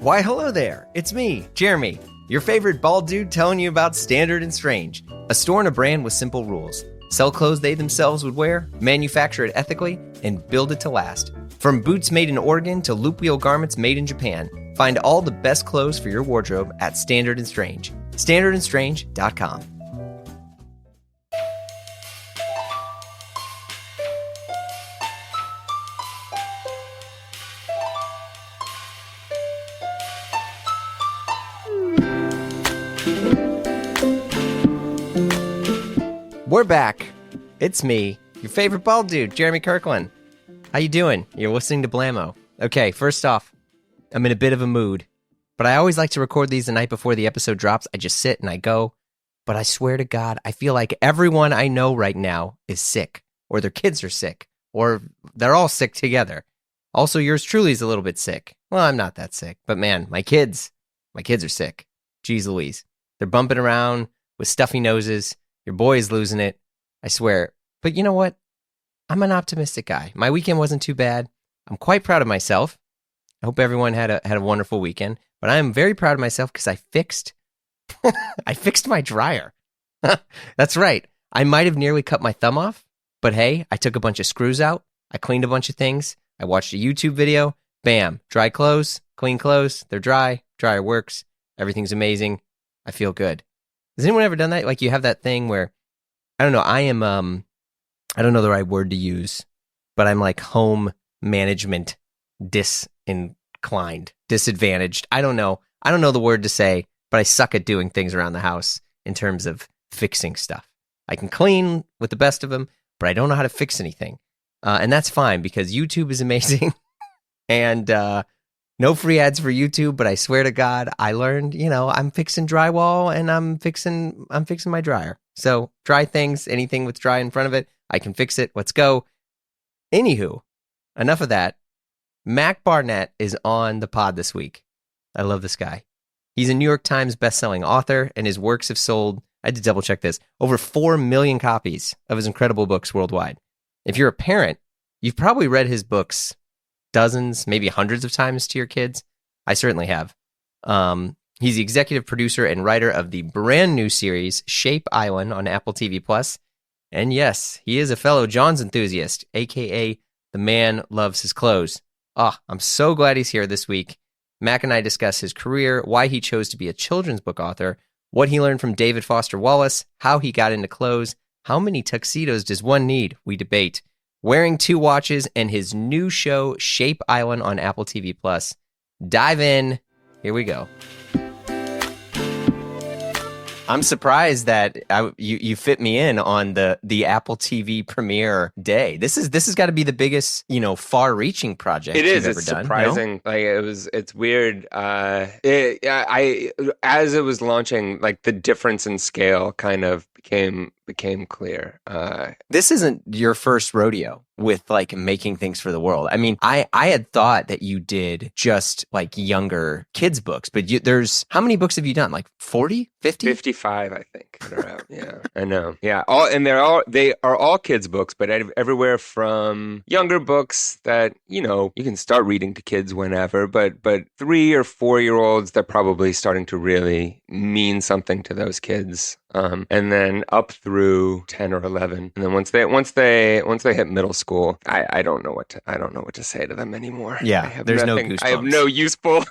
Why, hello there. It's me, Jeremy, your favorite bald dude telling you about Standard and Strange, a store and a brand with simple rules. Sell clothes they themselves would wear, manufacture it ethically, and build it to last. From boots made in Oregon to loop wheel garments made in Japan, find all the best clothes for your wardrobe at Standard and Strange. StandardandStrange.com. We're back. It's me, your favorite bald dude, Jeremy Kirkland. How you doing? You're listening to Blammo. Okay, first off, I'm in a bit of a mood, but I always like to record these the night before the episode drops. I just sit and I go, but I swear to God, I feel like everyone I know right now is sick, or their kids are sick, or they're all sick together. Also, yours truly is a little bit sick. Well, I'm not that sick, but man, my kids are sick. Jeez Louise. They're bumping around with stuffy noses. Your boy is losing it, I swear. But you know what? I'm an optimistic guy. My weekend wasn't too bad. I'm quite proud of myself. I hope everyone had a wonderful weekend. But I am very proud of myself because I fixed my dryer. That's right. I might have nearly cut my thumb off, but hey, I took a bunch of screws out. I cleaned a bunch of things. I watched a YouTube video. Bam. Dry clothes, clean clothes. They're dry. Dryer works. Everything's amazing. I feel good. Has anyone ever done that? Like you have that thing where, I don't know, I don't know the right word to use, but I'm like home management disadvantaged. I don't know the word to say, but I suck at doing things around the house in terms of fixing stuff. I can clean with the best of them, but I don't know how to fix anything. And that's fine because YouTube is amazing. And no free ads for YouTube, but I swear to God, I learned, I'm fixing drywall and I'm fixing my dryer. So dry things, anything with dry in front of it, I can fix it. Let's go. Anywho, enough of that. Mac Barnett is on the pod this week. I love this guy. He's a New York Times bestselling author, and his works have sold, I had to double check this, over 4 million copies of his incredible books worldwide. If you're a parent, you've probably read his books dozens, maybe hundreds of times to your kids. I certainly have. He's the executive producer and writer of the brand new series Shape Island on Apple TV Plus. And yes, he is a fellow jawnz enthusiast, aka the man loves his clothes. I'm so glad he's here this week. Mac and I discuss his career, why he chose to be a children's book author, what he learned from David Foster Wallace, how he got into clothes, how many tuxedos does one need, we debate, wearing 2 watches, and his new show, Shape Island on Apple TV Plus. Dive in. Here we go. I'm surprised that you fit me in on the Apple TV premiere day. This has got to be the biggest, far-reaching project you've ever done. Surprising. No? Like it's weird. As it was launching, like the difference in scale kind of became clear. This isn't your first rodeo with like making things for the world. I mean, I had thought that you did just like younger kids books, but there's how many books have you done? Like 40, 50? 55, I think. They're out. Yeah, I know. Yeah, they are all kids books, but everywhere from younger books that you can start reading to kids whenever, but 3 or 4 year olds that probably starting to really mean something to those kids. And then up through 10 or 11, and then once they hit middle school, I don't know what to say to them anymore. Yeah, there's no goosebumps. I have no useful.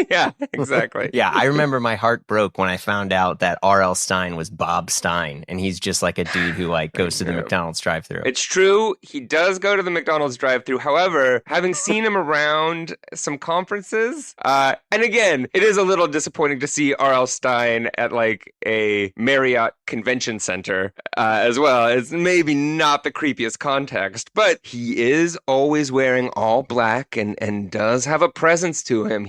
Yeah, exactly. Yeah, I remember my heart broke when I found out that R.L. Stine was Bob Stein, and he's just like a dude who like goes to the McDonald's drive-thru. It's true, he does go to the McDonald's drive-thru. However, having seen him around some conferences, and again, it is a little disappointing to see R.L. Stine at like a Marriott Convention Center as well. It's maybe not the creepiest context, but he is always wearing all black and does have a presence to him.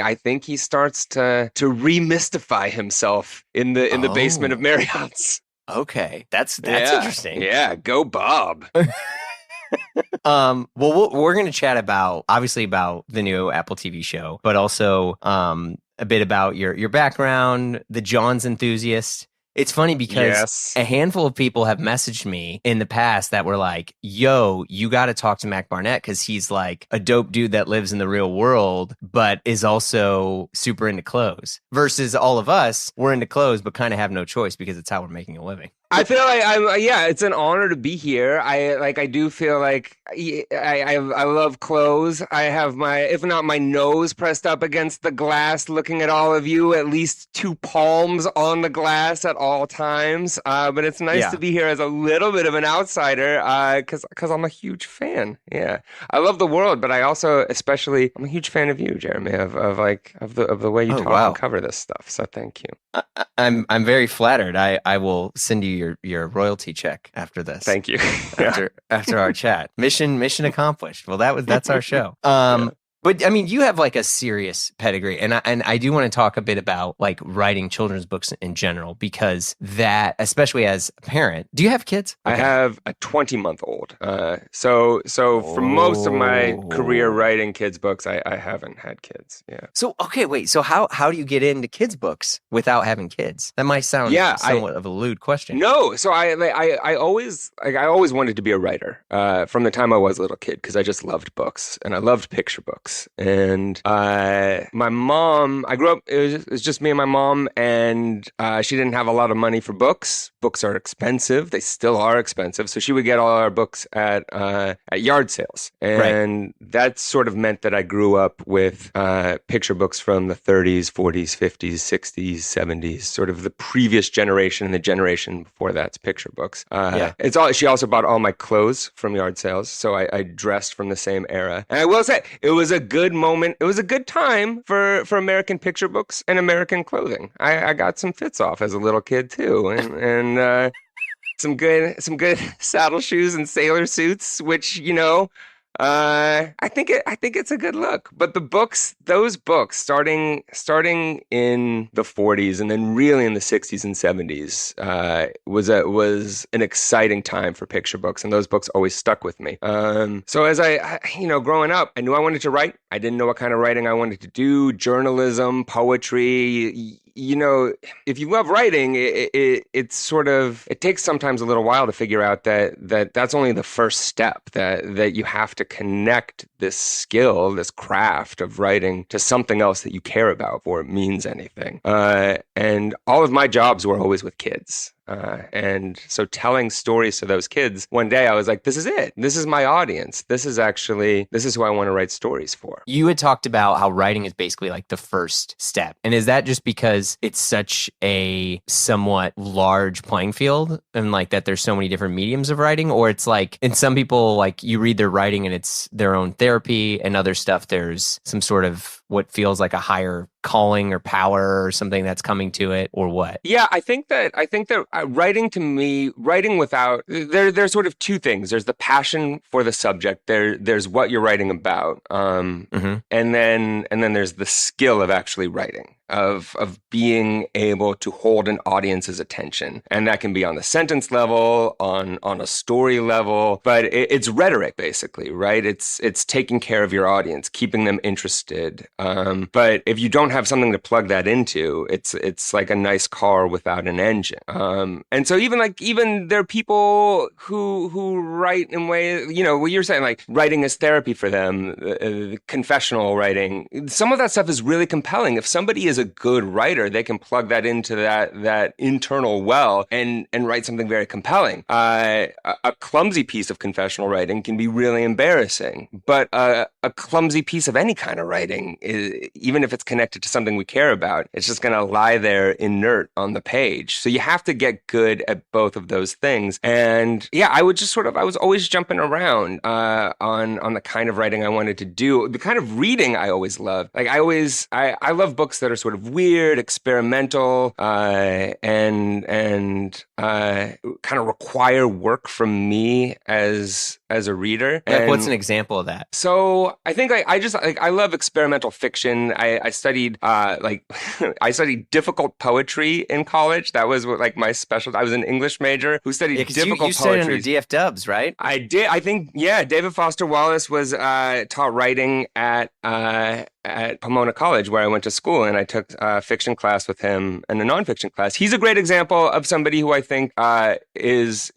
I think he starts to remystify himself in the basement of Marriott's. Okay, that's interesting. Yeah, go Bob. Well, we're going to chat about the new Apple TV show, but also a bit about your background, the jawnz enthusiast. It's funny because Yes. a handful of people have messaged me in the past that were like, yo, you got to talk to Mac Barnett because he's like a dope dude that lives in the real world, but is also super into clothes. Versus all of us, we're into clothes, but kind of have no choice because it's how we're making a living. I feel like it's an honor to be here. I do feel like I love clothes. I have if not my nose pressed up against the glass, looking at all of you, at least 2 palms on the glass at all times. But it's nice to be here as a little bit of an outsider, because I'm a huge fan. Yeah, I love the world, but I also I'm a huge fan of you, Jeremy, of the way you talk and cover this stuff. So thank you. I'm very flattered. I will send you your royalty check after this. Thank you. after our chat. Mission accomplished. Well, that's our show. But I mean, you have like a serious pedigree, and I do want to talk a bit about like writing children's books in general, because that, especially as a parent, do you have kids? Okay. I have a 20-month-old. So for most of my career writing kids books, I haven't had kids. Yeah. So okay, wait. So how do you get into kids books without having kids? That might sound somewhat of a lewd question. No. So I always wanted to be a writer from the time I was a little kid, because I just loved books and I loved picture books. And my mom, I grew up, it was just me and my mom, and she didn't have a lot of money for books. Books are expensive. They still are expensive. So she would get all our books at yard sales. And that sort of meant that I grew up with picture books from the 30s, 40s, 50s, 60s, 70s, sort of the previous generation, and the generation before that's picture books. She also bought all my clothes from yard sales. So I dressed from the same era. And I will say, it was a good moment. It was a good time for American picture books and American clothing. I got some fits off as a little kid too, and some good saddle shoes and sailor suits, which I think it's a good look. But those books, starting in the 40s and then really in the 60s and 70s, was an exciting time for picture books, and those books always stuck with me. So as I growing up, I knew I wanted to write. I didn't know what kind of writing I wanted to do: journalism, poetry. If you love writing, it takes sometimes a little while to figure out that's only the first step, that you have to connect this skill, this craft of writing, to something else that you care about before it means anything. And all of my jobs were always with kids. And so telling stories to those kids, one day I was like, this is it. This is my audience. This is who I want to write stories for. You had talked about how writing is basically like the first step. And is that just because it's such a somewhat large playing field, and like that there's so many different mediums of writing? Or it's like, in some people, like you read their writing and it's their own therapy, and other stuff there's some sort of what feels like a higher calling or power or something that's coming to it, or what? Yeah, I think that writing, to me, writing without, there's sort of two things. There's the passion for the subject. There's what you're writing about. And then there's the skill of actually writing, of being able to hold an audience's attention. And that can be on the sentence level, on a story level, but it's rhetoric, basically, right? It's taking care of your audience, keeping them interested. But if you don't have something to plug that into, it's like a nice car without an engine. And so even there are people who write in ways, what you're saying, like writing is therapy for them, confessional writing. Some of that stuff is really compelling. If somebody is a good writer, they can plug that into that internal well and write something very compelling. A clumsy piece of confessional writing can be really embarrassing, but a clumsy piece of any kind of writing, even if it's connected to something we care about, it's just going to lie there inert on the page. So you have to get good at both of those things. And yeah, I was always jumping around on the kind of writing I wanted to do, the kind of reading I always loved. Like I love books that are sort of weird, experimental, and kind of require work from me as a reader. Like, what's an example of that? So I think I love experimental fiction. I studied I studied difficult poetry in college. That was like my specialty. I was an English major who studied difficult you poetry. You studied under DF Dubs, right? I did. I think, yeah. David Foster Wallace was taught writing at at Pomona College, where I went to school, and I took a fiction class with him and a nonfiction class. He's a great example of somebody who I think he's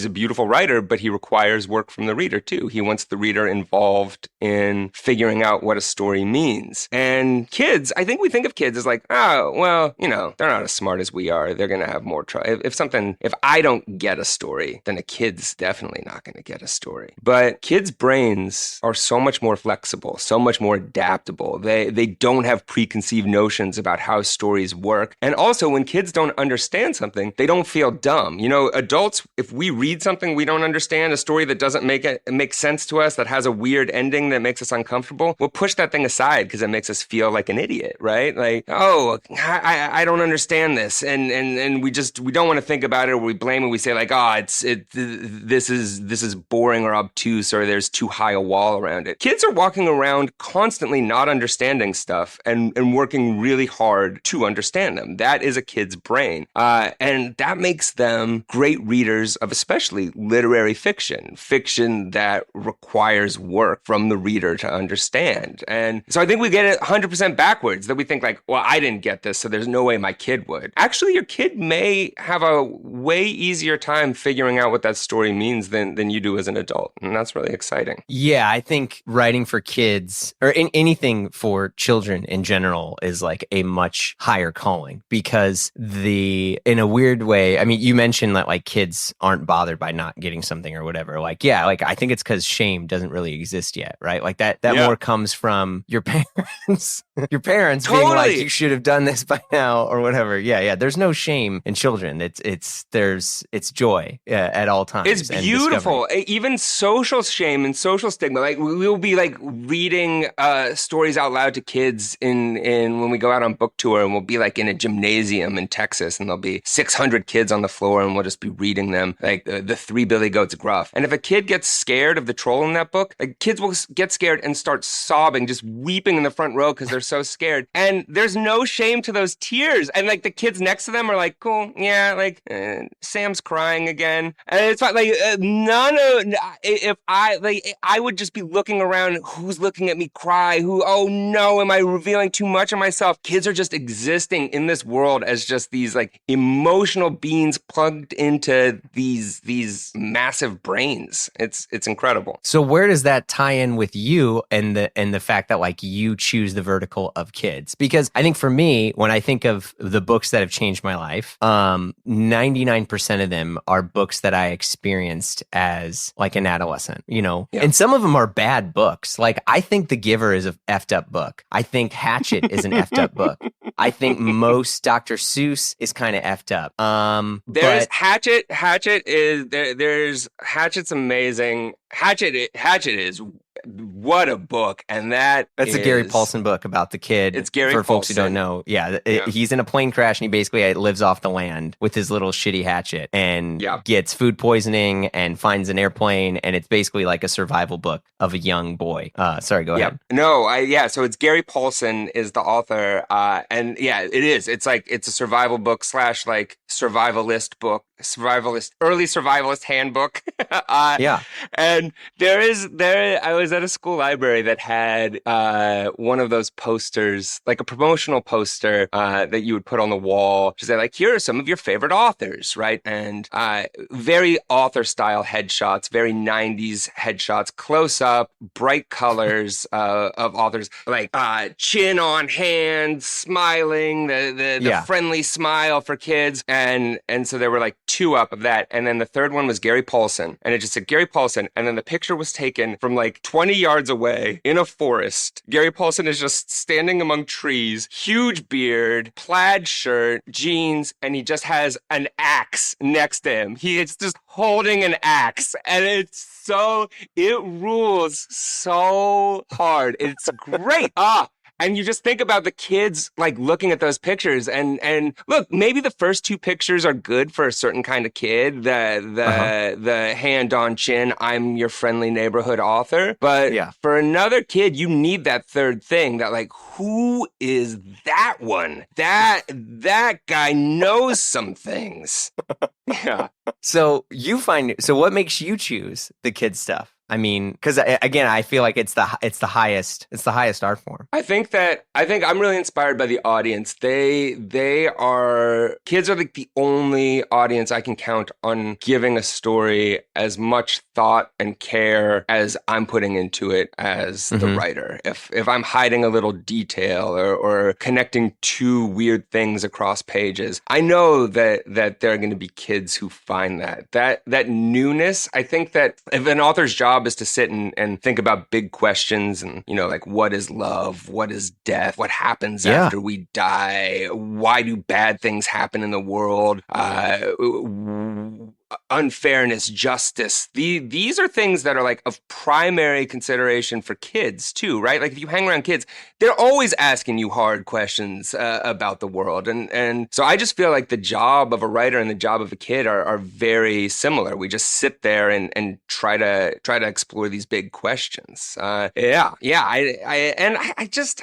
a beautiful writer, but he requires work from the reader too. He wants the reader involved in figuring out what a story means. And kids, I think we think of kids as like, oh, well, they're not as smart as we are. They're going to have more trouble. If I don't get a story, then a kid's definitely not going to get a story. But kids' brains are so much more flexible, so much more adaptable. They don't have preconceived notions about how stories work. And also, when kids don't understand something, they don't feel dumb. Adults, if we read something we don't understand, a story that doesn't make sense to us, that has a weird ending that makes us uncomfortable, we'll push that thing aside because it makes us feel like an idiot, right? Like, oh, I don't understand this, and we don't want to think about it, or we blame it. We say like, oh, this is boring or obtuse, or there's too high a wall around it. Kids are walking around constantly not understanding stuff and working really hard to understand them. That is a kid's brain, and that makes them great readers of especially literary fiction that requires work from the reader to understand. And so I think we get it 100% backwards, that we think like, well, I didn't get this, so there's no way my kid would. Actually, your kid may have a way easier time figuring out what that story means than you do as an adult. And that's really exciting. Yeah, I think writing for kids, or anything for children in general, is like a much higher calling, because in a weird way, I mean, you mentioned that like kids aren't bothered by not getting something or whatever. Like, yeah, like I think it's because shame doesn't really exist yet, right? Like that more comes from your parents, totally. Being like, you should have done this by now or whatever. Yeah. There's no shame in children. It's joy at all times. It's beautiful. Even social shame and social stigma. Like we'll be like reading stories out loud to kids in when we go out on book tour, and we'll be like in a gymnasium in Texas, and there'll be 600 kids on the floor, and we'll just be reading them like the Three Billy Goats Gruff. And if a kid gets scared of the troll in that book, like kids will get scared and start sobbing, just weeping in the front row because they're so scared. And there's no shame to those tears. And like the kids next to them are like, cool, yeah, like Sam's crying again, and it's like I would just be looking around, who's looking at me cry, oh no, am I revealing too much of myself? Kids are just existing in this world as just these like emotional beings plugged into these massive brains. It's incredible. So where does that tie in with you and the fact that like you choose the vertical of kids? Because I think for me, when I think of the books that have changed my life, 99% of them are books that I experienced as like an adolescent, Yeah. And some of them are bad books. Like I think The Giver is a effed up book. I think Hatchet is an effed up book. I think most Dr. Seuss is kind of effed up. There's Hatchet. There's Hatchet's amazing. Hatchet is what a book, and that's a Gary Paulson book about the kid. It's Gary for Paulson. Folks who don't know. Yeah, he's in a plane crash, and he basically lives off the land with his little shitty hatchet, and gets food poisoning and finds an airplane, and it's basically like a survival book of a young boy. Sorry, go ahead. No, so it's Gary Paulson is the author, and yeah, it is. It's like it's a survival book / like survivalist book, early survivalist handbook. And I was at a school library that had one of those posters, like a promotional poster that you would put on the wall, to say like, here are some of your favorite authors, right? And very author style headshots, very 90s headshots, close up, bright colors of authors, like chin on hand, smiling, the friendly smile for kids, and so there were like 2 up of that, and then the third one was Gary Paulson, and it just said Gary Paulson, and then the picture was taken from like 20 yards away in a forest. Gary Paulson is just standing among trees, huge beard, plaid shirt, jeans, and he just has an axe next to him. He is just holding an axe, and it rules so hard. It's great. And you just think about the kids like looking at those pictures, and look, maybe the first 2 pictures are good for a certain kind of kid, the hand on chin, I'm your friendly neighborhood author. But for another kid, you need that third thing, that like, who is that one? That guy knows some things. Yeah. So what makes you choose the kid stuff? I mean, because again, I feel like it's the highest art form. I think I'm really inspired by the audience. Kids are like the only audience I can count on giving a story as much thought and care as I'm putting into it as the writer. If I'm hiding a little detail or connecting two weird things across pages, I know that there are going to be kids who find that newness. I think that if an author's job is to sit and think about big questions and, like, what is love? What is death? What happens after we die? Why do bad things happen in the world? Unfairness, justice. These are things that are like of primary consideration for kids too, right? Like if you hang around kids, they're always asking you hard questions about the world. And so I just feel like the job of a writer and the job of a kid are very similar. We just sit there and try to explore these big questions. I just,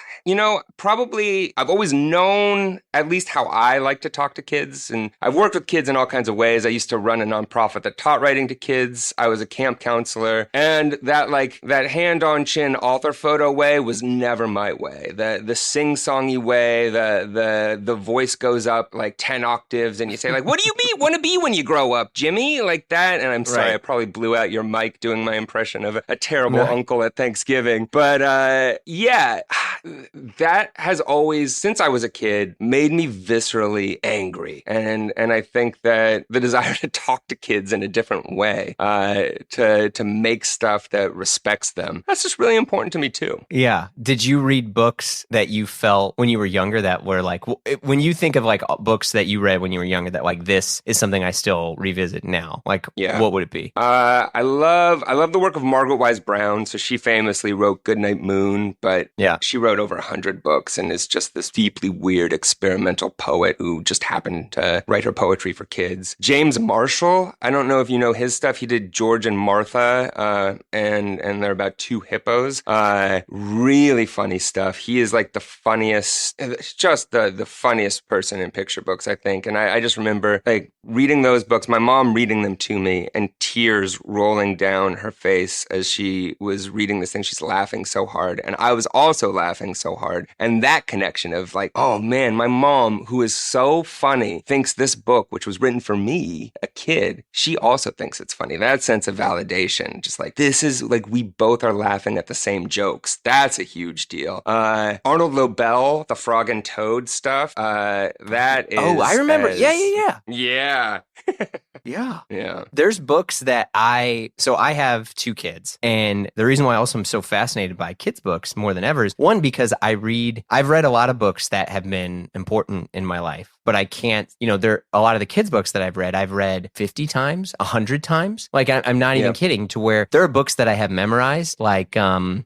probably I've always known at least how I like to talk to kids, and I've worked with kids in all kinds of ways. I used to run a nonprofit that taught writing to kids. I was a camp counselor, and that hand-on-chin author photo way was never my way. The sing-songy way, the voice goes up like 10 octaves, and you say like, "What do you want to be when you grow up, Jimmy?" Like that. And I'm sorry, I probably blew out your mic doing my impression of a terrible uncle at Thanksgiving. But that has always, since I was a kid, made me viscerally angry, and I think that the desire to talk to kids in a different way, to make stuff that respects them, that's just really important to me too. Yeah. Did you read books that you felt when you were younger that were like, when you think of like books that you read when you were younger that like, this is something I still revisit now? Like, what would it be? I love the work of Margaret Wise Brown. So she famously wrote Goodnight Moon, but she wrote over 100 books and is just this deeply weird experimental poet who just happened to write her poetry for kids. James Marshall, I don't know if you know his stuff. He did George and Martha, and they're about two hippos. Really funny stuff. He is like the funniest, just the funniest person in picture books, I think. And I just remember like reading those books, my mom reading them to me, and tears rolling down her face as she was reading this thing. She's laughing so hard, and I was also laughing so hard. And that connection of like, oh man, my mom, who is so funny, thinks this book, which was written for me, a kid, she also thinks it's funny. That sense of validation, just like, this is like, we both are laughing at the same jokes. That's a huge deal. Arnold Lobel, the Frog and Toad stuff, that is... Oh, I remember. Yeah. Yeah. There's books that I have two kids, and the reason why also I'm so fascinated by kids' books more than ever is, one, because I've read a lot of books that have been important in my life, but I can't, there a lot of the kids' books that I've read 50 times, 100 times. Like I'm not even kidding, to where there are books that I have memorized, like, the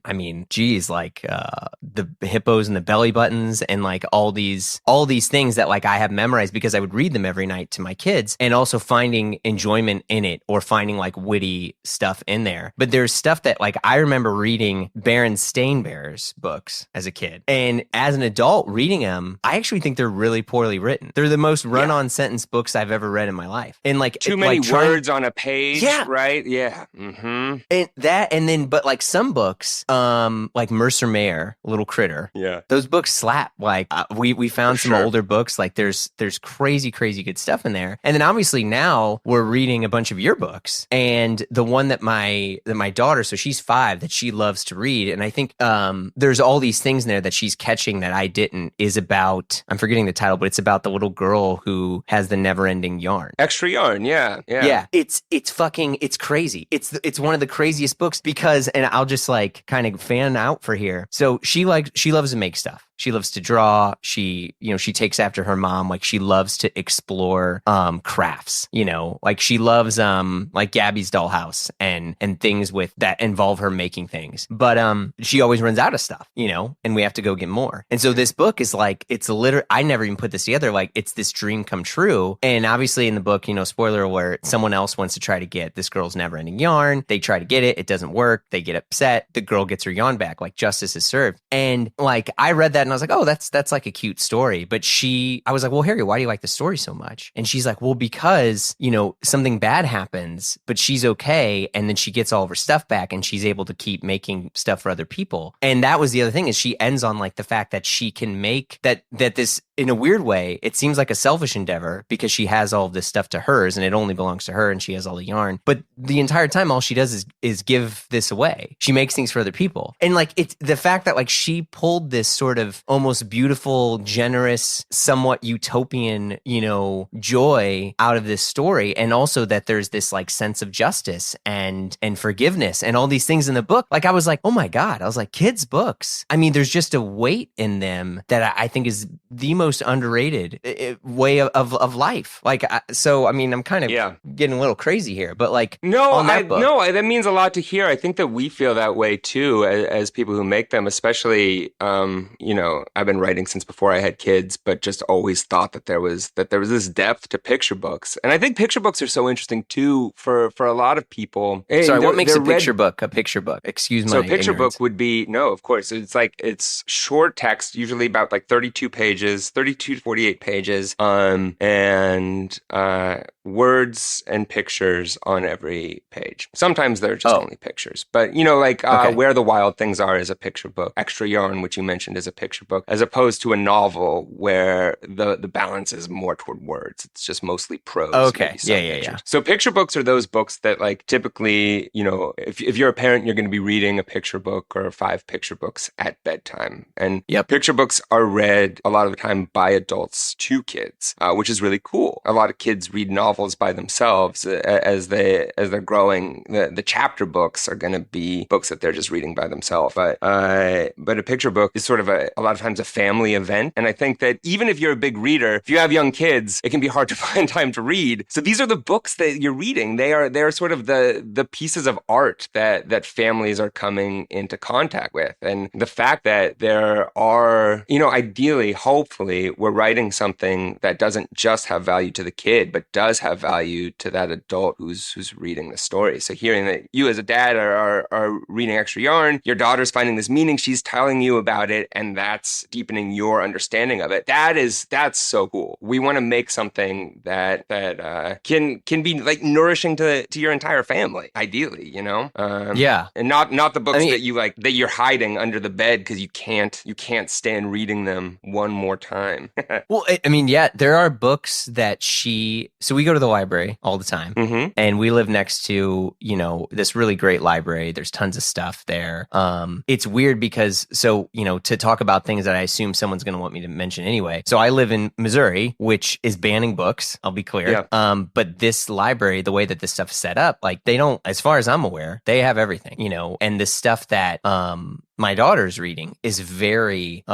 hippos and the belly buttons and like all these things that like I have memorized because I would read them every night to my kids, and also finding enjoyment in it or finding like witty stuff in there. But there's stuff that like I remember reading Baron Steinbeer's books as a kid, and as an adult reading them, I actually think they're really poorly written. They're the most run-on sentence books I've ever read in my life. And like too many words on a page, right? Yeah. Mm-hmm. And that, and then, but like some books, like Mercer Mayer, Little Critter. Yeah. Those books slap. Like we found some older books. Like there's crazy good stuff in there. And then obviously now we're reading a bunch of your books. And the one that my daughter, so she's 5, that she loves to read. And I think there's all these things in there that she's catching that I didn't, is about, I'm forgetting the title, but it's about the little girl who has the never-ending yarn. Extra yarn, yeah. It's crazy. It's one of the craziest books because, and I'll just like kind of fan out for here. So she loves to make stuff. She loves to draw. She takes after her mom. Like she loves to explore crafts, like she loves like Gabby's Dollhouse and things with that involve her making things. But she always runs out of stuff, and we have to go get more. And so this book is like, it's literally, I never even put this together. Like it's this dream come true. And obviously in the book, spoiler alert, someone else wants to try to get this girl's never ending yarn. They try to get it. It doesn't work. They get upset. The girl gets her yarn back. Like justice is served. And like I read that and I was like, oh, that's like a cute story. But I was like, well, Harry, why do you like the story so much? And she's like, well, because, something bad happens, but she's okay. And then she gets all of her stuff back and she's able to keep making stuff for other people. And that was the other thing, is she ends on like the fact that she can make that this, in a weird way, it seems like a selfish endeavor because she has all of this stuff to hers and it only belongs to her and she has all the yarn. But the entire time, all she does is give this away. She makes things for other people. And like, it's the fact that like she pulled this sort of almost beautiful, generous, somewhat utopian, joy out of this story. And also that there's this like sense of justice and forgiveness and all these things in the book. Like I was like, oh my God, I was like, kids' books. I mean, there's just a weight in them that I think is the most underrated way of life. Like, so, I mean, I'm kind of getting a little crazy here, but like, that means a lot to hear. I think that we feel that way too, as people who make them, especially, I've been writing since before I had kids, but just always thought that there was this depth to picture books. And I think picture books are so interesting too for a lot of people. Sorry, what makes a picture book a picture book? Excuse my ignorance. So a picture book would be, no, of course, it's short text, usually about like 32 to 48 pages, and words and pictures on every page. Sometimes they're just only pictures, but Where the Wild Things Are is a picture book. Extra Yarn, which you mentioned, is a picture book, as opposed to a novel where the balance is more toward words. It's just mostly prose. Okay, yeah. So picture books are those books that like typically, if you're a parent, you're going to be reading a picture book or 5 picture books at bedtime. And picture books are read a lot of the time by adults to kids, which is really cool. A lot of kids read novels by themselves as they're growing. The chapter books are going to be books that they're just reading by themselves. But a picture book is sort of a lot of times a family event. And I think that even if you're a big reader, if you have young kids, it can be hard to find time to read. So these are the books that you're reading. They're sort of the pieces of art that families are coming into contact with. And the fact that there are, ideally, hopefully, we're writing something that doesn't just have value to the kid, but does have value to that adult who's reading the story. So hearing that you as a dad are reading Extra Yarn, your daughter's finding this meaning, she's telling you about it, and that's deepening your understanding of it. That's so cool. We want to make something that can be like nourishing to your entire family, ideally, and not the books that you're hiding under the bed because you can't stand reading them one more time. Well, I mean, there are books that so we go to the library all the time, and we live next to, this really great library. There's tons of stuff there. It's weird because, to talk about things that I assume someone's going to want me to mention anyway. So I live in Missouri, which is banning books. I'll be clear. Yeah. But this library, the way that this stuff is set up, like they don't, as far as I'm aware, they have everything, and the stuff that, my daughter's reading is very,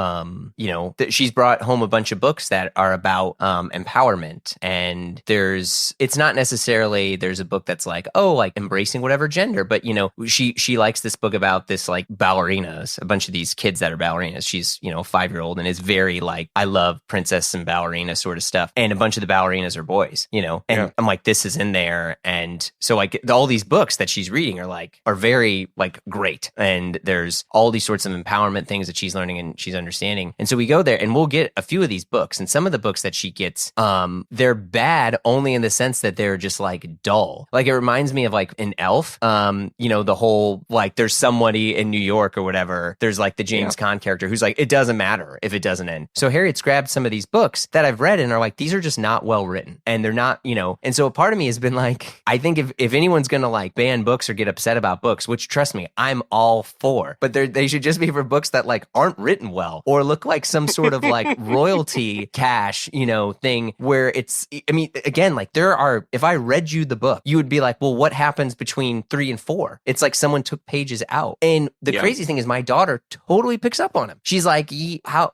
she's brought home a bunch of books that are about empowerment. And it's not necessarily, there's a book that's like, embracing whatever gender, but, she likes this book about this like ballerinas, a bunch of these kids that are ballerinas. She's, a 5-year-old and is very like, I love princess and ballerina sort of stuff. And a bunch of the ballerinas are boys, and I'm like, this is in there. And so like all these books that she's reading are very like great. And there's all these sorts of empowerment things that she's learning and she's understanding. And so we go there and we'll get a few of these books, and some of the books that she gets, they're bad only in the sense that they're just like dull. Like it reminds me of like an Elf, the whole, like there's somebody in New York or whatever. There's like the James Caan character who's like, it doesn't matter if it doesn't end. So Harriet's grabbed some of these books that I've read and are like, these are just not well written. And they're not, and so a part of me has been like, I think if anyone's going to like ban books or get upset about books, which trust me, I'm all for, but they should just be for books that like aren't written well or look like some sort of like royalty cash, thing where it's, I mean, again, like if I read you the book, you would be like, well, what happens between 3 and 4? It's like someone took pages out. And the crazy thing is my daughter totally picks up on him. She's like,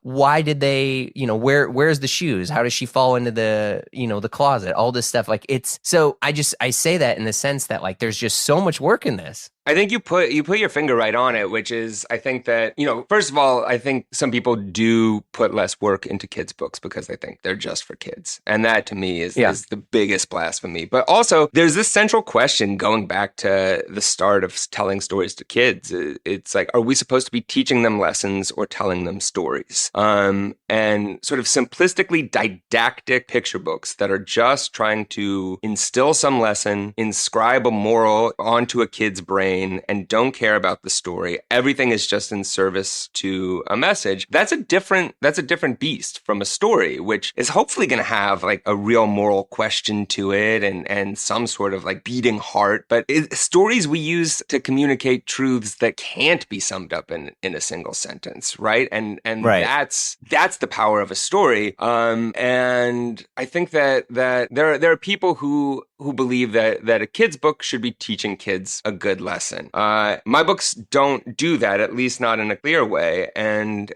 why did they, where's the shoes? How does she fall into the, the closet? All this stuff. Like it's, so I say that in the sense that like, there's just so much work in this. I think you put your finger right on it, which is, I think that, first of all, I think some people do put less work into kids' books because they think they're just for kids. And that to me is the biggest blasphemy. But also there's this central question going back to the start of telling stories to kids. It's like, are we supposed to be teaching them lessons or telling them stories? And sort of simplistically didactic picture books that are just trying to instill some lesson, inscribe a moral onto a kid's brain, and don't care about the story. Everything is just in service to a message. That's a different beast from a story, which is hopefully going to have like a real moral question to it and some sort of like beating heart. But stories we use to communicate truths that can't be summed up in a single sentence, right? And Right. that's the power of a story. And I think that there are people who believe that a kid's book should be teaching kids a good lesson. My books don't do that, at least not in a clear way. And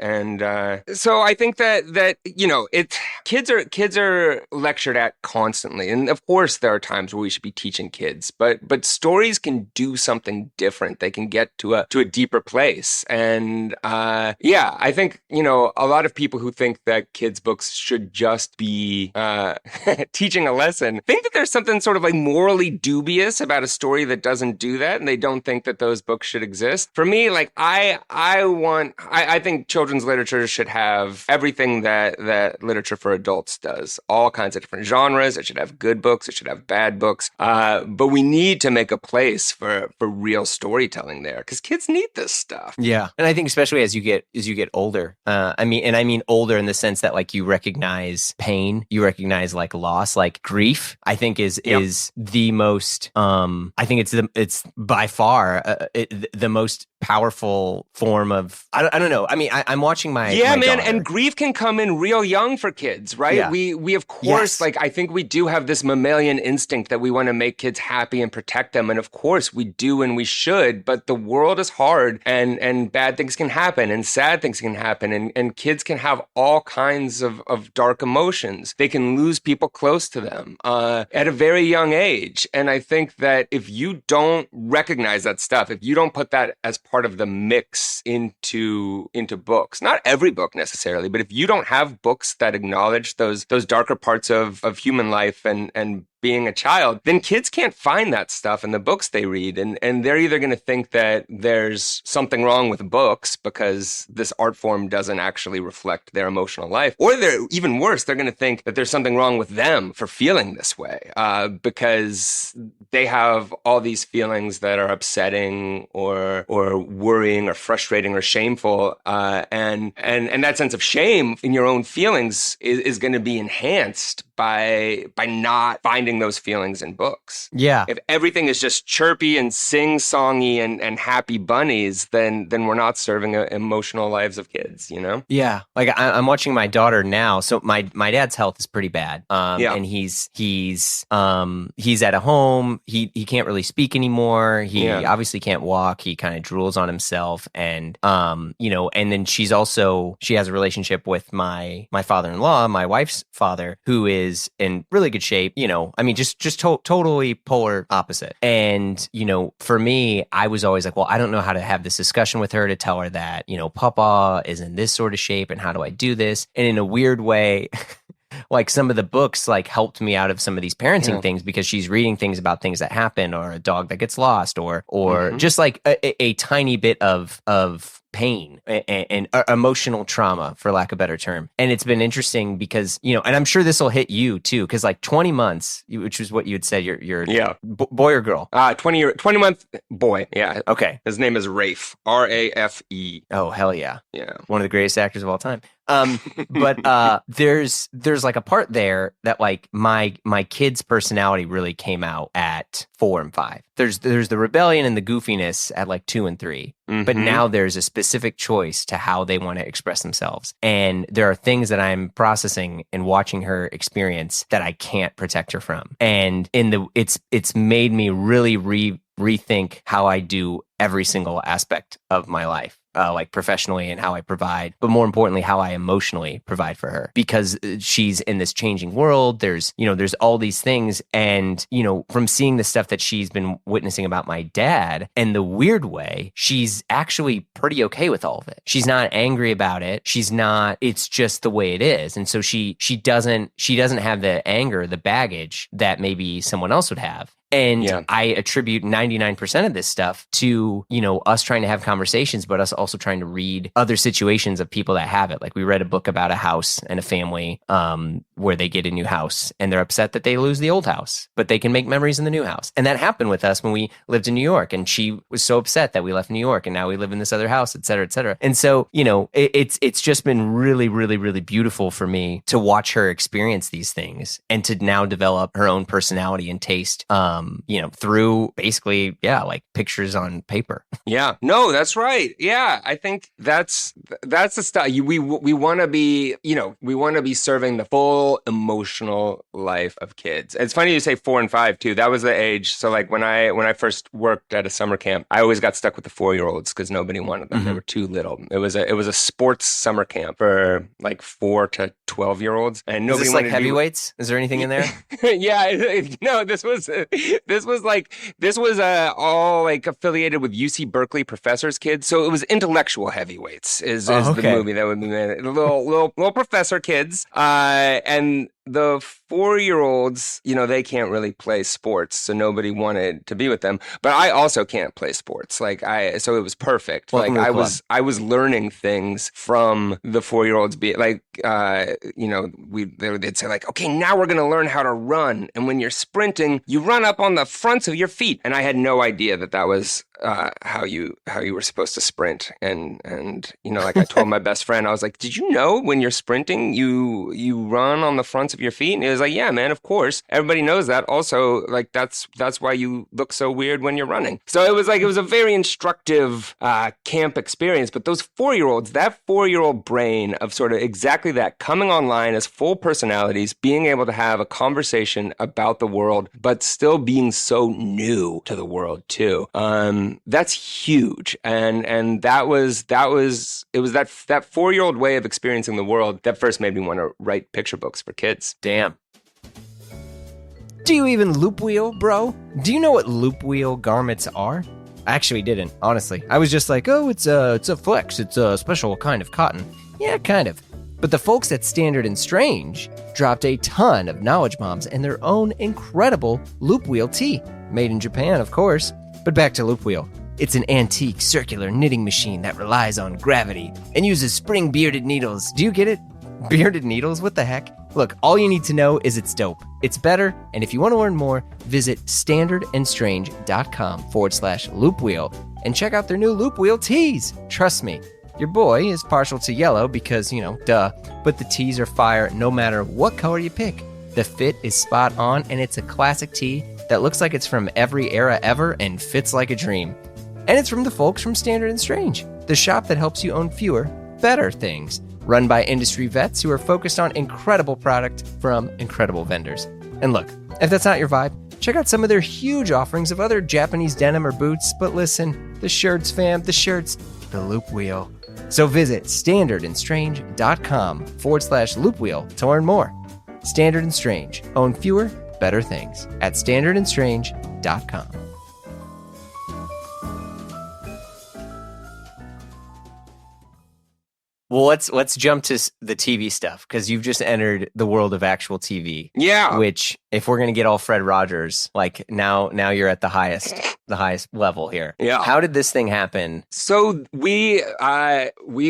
so I think that kids are lectured at constantly. And of course there are times where we should be teaching kids, but stories can do something different. They can get to a deeper place. And I think, a lot of people who think that kids' books should just be teaching a lesson think that there's something sort of like morally dubious about a story that doesn't do that, and they don't think that those books should exist. For me, like I think children's literature should have everything that literature for adults does. All kinds of different genres. It should have good books. It should have bad books. But we need to make a place for real storytelling there, because kids need this stuff. Yeah, and I think especially as you get older. I mean older in the sense that like you recognize pain, you recognize like loss, like grief. I think is the most. I think it's by far the most powerful form of I don't know. I mean, I'm watching my man, daughter. And grief can come in real young for kids, right? Yeah. We of course like I think we do have this mammalian instinct that we want to make kids happy and protect them, and of course we do and we should. But the world is hard, and bad things can happen, and sad things can happen, and kids can have all kinds of dark emotions. They can lose people close to them at a very young age, and I think that if you don't recognize that stuff, if you don't put that as part of the mix into books, not every book necessarily, but if you don't have books that acknowledge those darker parts of human life and being a child, then kids can't find that stuff in the books they read. And they're either going to think that there's something wrong with books because this art form doesn't actually reflect their emotional life, or they're even worse, they're going to think that there's something wrong with them for feeling this way because they have all these feelings that are upsetting or worrying or frustrating or shameful. And that sense of shame in your own feelings is going to be enhanced by not finding those feelings in books. Yeah. If everything is just chirpy and sing-songy and happy bunnies, then we're not serving emotional lives of kids, Yeah. Like I'm watching my daughter now. So my dad's health is pretty bad. And he's at a home. He can't really speak anymore. He obviously can't walk. He kind of drools on himself. And, and then she has a relationship with my father-in-law, my wife's father, who is in really good shape, I mean, just totally polar opposite. And, for me, I was always like, well, I don't know how to have this discussion with her to tell her that, Papa is in this sort of shape and how do I do this? And in a weird way, like some of the books like helped me out of some of these parenting things because she's reading things about things that happen or a dog that gets lost or just like a tiny bit of pain and emotional trauma, for lack of a better term. And it's been interesting because, and I'm sure this will hit you too, because like 20 months, which is what you had said, you're boy or girl? 20-month boy. Yeah. Okay. His name is Rafe, Rafe. Oh, hell yeah. Yeah. One of the greatest actors of all time. But there's like a part there that like my kid's personality really came out at 4 and 5. There's the rebellion and the goofiness at like 2 and 3. But now there's a specific choice to how they want to express themselves. And there are things that I'm processing and watching her experience that I can't protect her from. And it's made me really rethink how I do every single aspect of my life. like professionally and how I provide, but more importantly, how I emotionally provide for her, because she's in this changing world. There's all these things. And, from seeing the stuff that she's been witnessing about my dad, and the weird way, she's actually pretty okay with all of it. She's not angry about it. It's just the way it is. And so she doesn't have the anger, the baggage that maybe someone else would have. And I attribute 99% of this stuff to, us trying to have conversations, but us also trying to read other situations of people that have it. Like we read a book about a house and a family where they get a new house and they're upset that they lose the old house, but they can make memories in the new house. And that happened with us when we lived in New York. And she was so upset that we left New York and now we live in this other house, et cetera, et cetera. And so, it's just been really, really, really beautiful for me to watch her experience these things and to now develop her own personality and taste, through basically, like pictures on paper. Yeah, no, that's right. Yeah, I think that's the stuff we want to be, we want to be serving the full emotional life of kids. It's funny you say 4 and 5 too. That was the age. So like when I first worked at a summer camp, I always got stuck with the 4-year-olds because nobody wanted them. Mm-hmm. They were too little. It was a sports summer camp for like 4 to 12-year-olds, and nobody wanted like heavyweights. Is there anything in there? Yeah, no. This was all like affiliated with UC Berkeley professors' kids. So it was intellectual heavyweights is the movie that would be made. Little professor kids, and the 4-year-olds, they can't really play sports, so nobody wanted to be with them. But I also can't play sports. So it was perfect. Welcome I was learning things from the 4-year-olds. They'd say like, okay, now we're gonna learn how to run. And when you're sprinting, you run up on the fronts of your feet. And I had no idea that was how you were supposed to sprint. And like I told my best friend, I was like, did you know when you're sprinting, you run on the fronts of your feet? And he was like, yeah, man, of course. Everybody knows that. Also, like that's why you look so weird when you're running. So it was a very instructive camp experience. But those 4-year-olds, that 4-year-old brain of sort of exactly that, coming online as full personalities, being able to have a conversation about the world, but still being so new to the world too. That's huge. And it was that 4-year-old way of experiencing the world that first made me want to write picture books for kids. Damn. Do you even loop wheel, bro? Do you know what loop wheel garments are? I actually didn't, honestly. I was just like, oh, it's a flex. It's a special kind of cotton. Yeah, kind of. But the folks at Standard and Strange dropped a ton of knowledge bombs and their own incredible loop wheel tee. Made in Japan, of course. But back to loop wheel. It's an antique circular knitting machine that relies on gravity and uses spring bearded needles. Do you get it? Bearded needles? What the heck? Look, all you need to know is it's dope. It's better, and if you want to learn more, visit standardandstrange.com/loop wheel and check out their new loop wheel tees. Trust me, your boy is partial to yellow because, duh, but the tees are fire no matter what color you pick. The fit is spot on, and it's a classic tee that looks like it's from every era ever and fits like a dream. And it's from the folks from Standard and Strange, the shop that helps you own fewer, better things. Run by industry vets who are focused on incredible product from incredible vendors. And look, if that's not your vibe, check out some of their huge offerings of other Japanese denim or boots. But listen, the shirts, fam, the shirts, the loop wheel. So visit standardandstrange.com/loop wheel to learn more. Standard and Strange. Own fewer, better things at standardandstrange.com. Well, let's jump to the TV stuff, because you've just entered the world of actual TV. Yeah. Which, if we're gonna get all Fred Rogers, like now you're at the highest level here. Yeah. How did this thing happen? So we've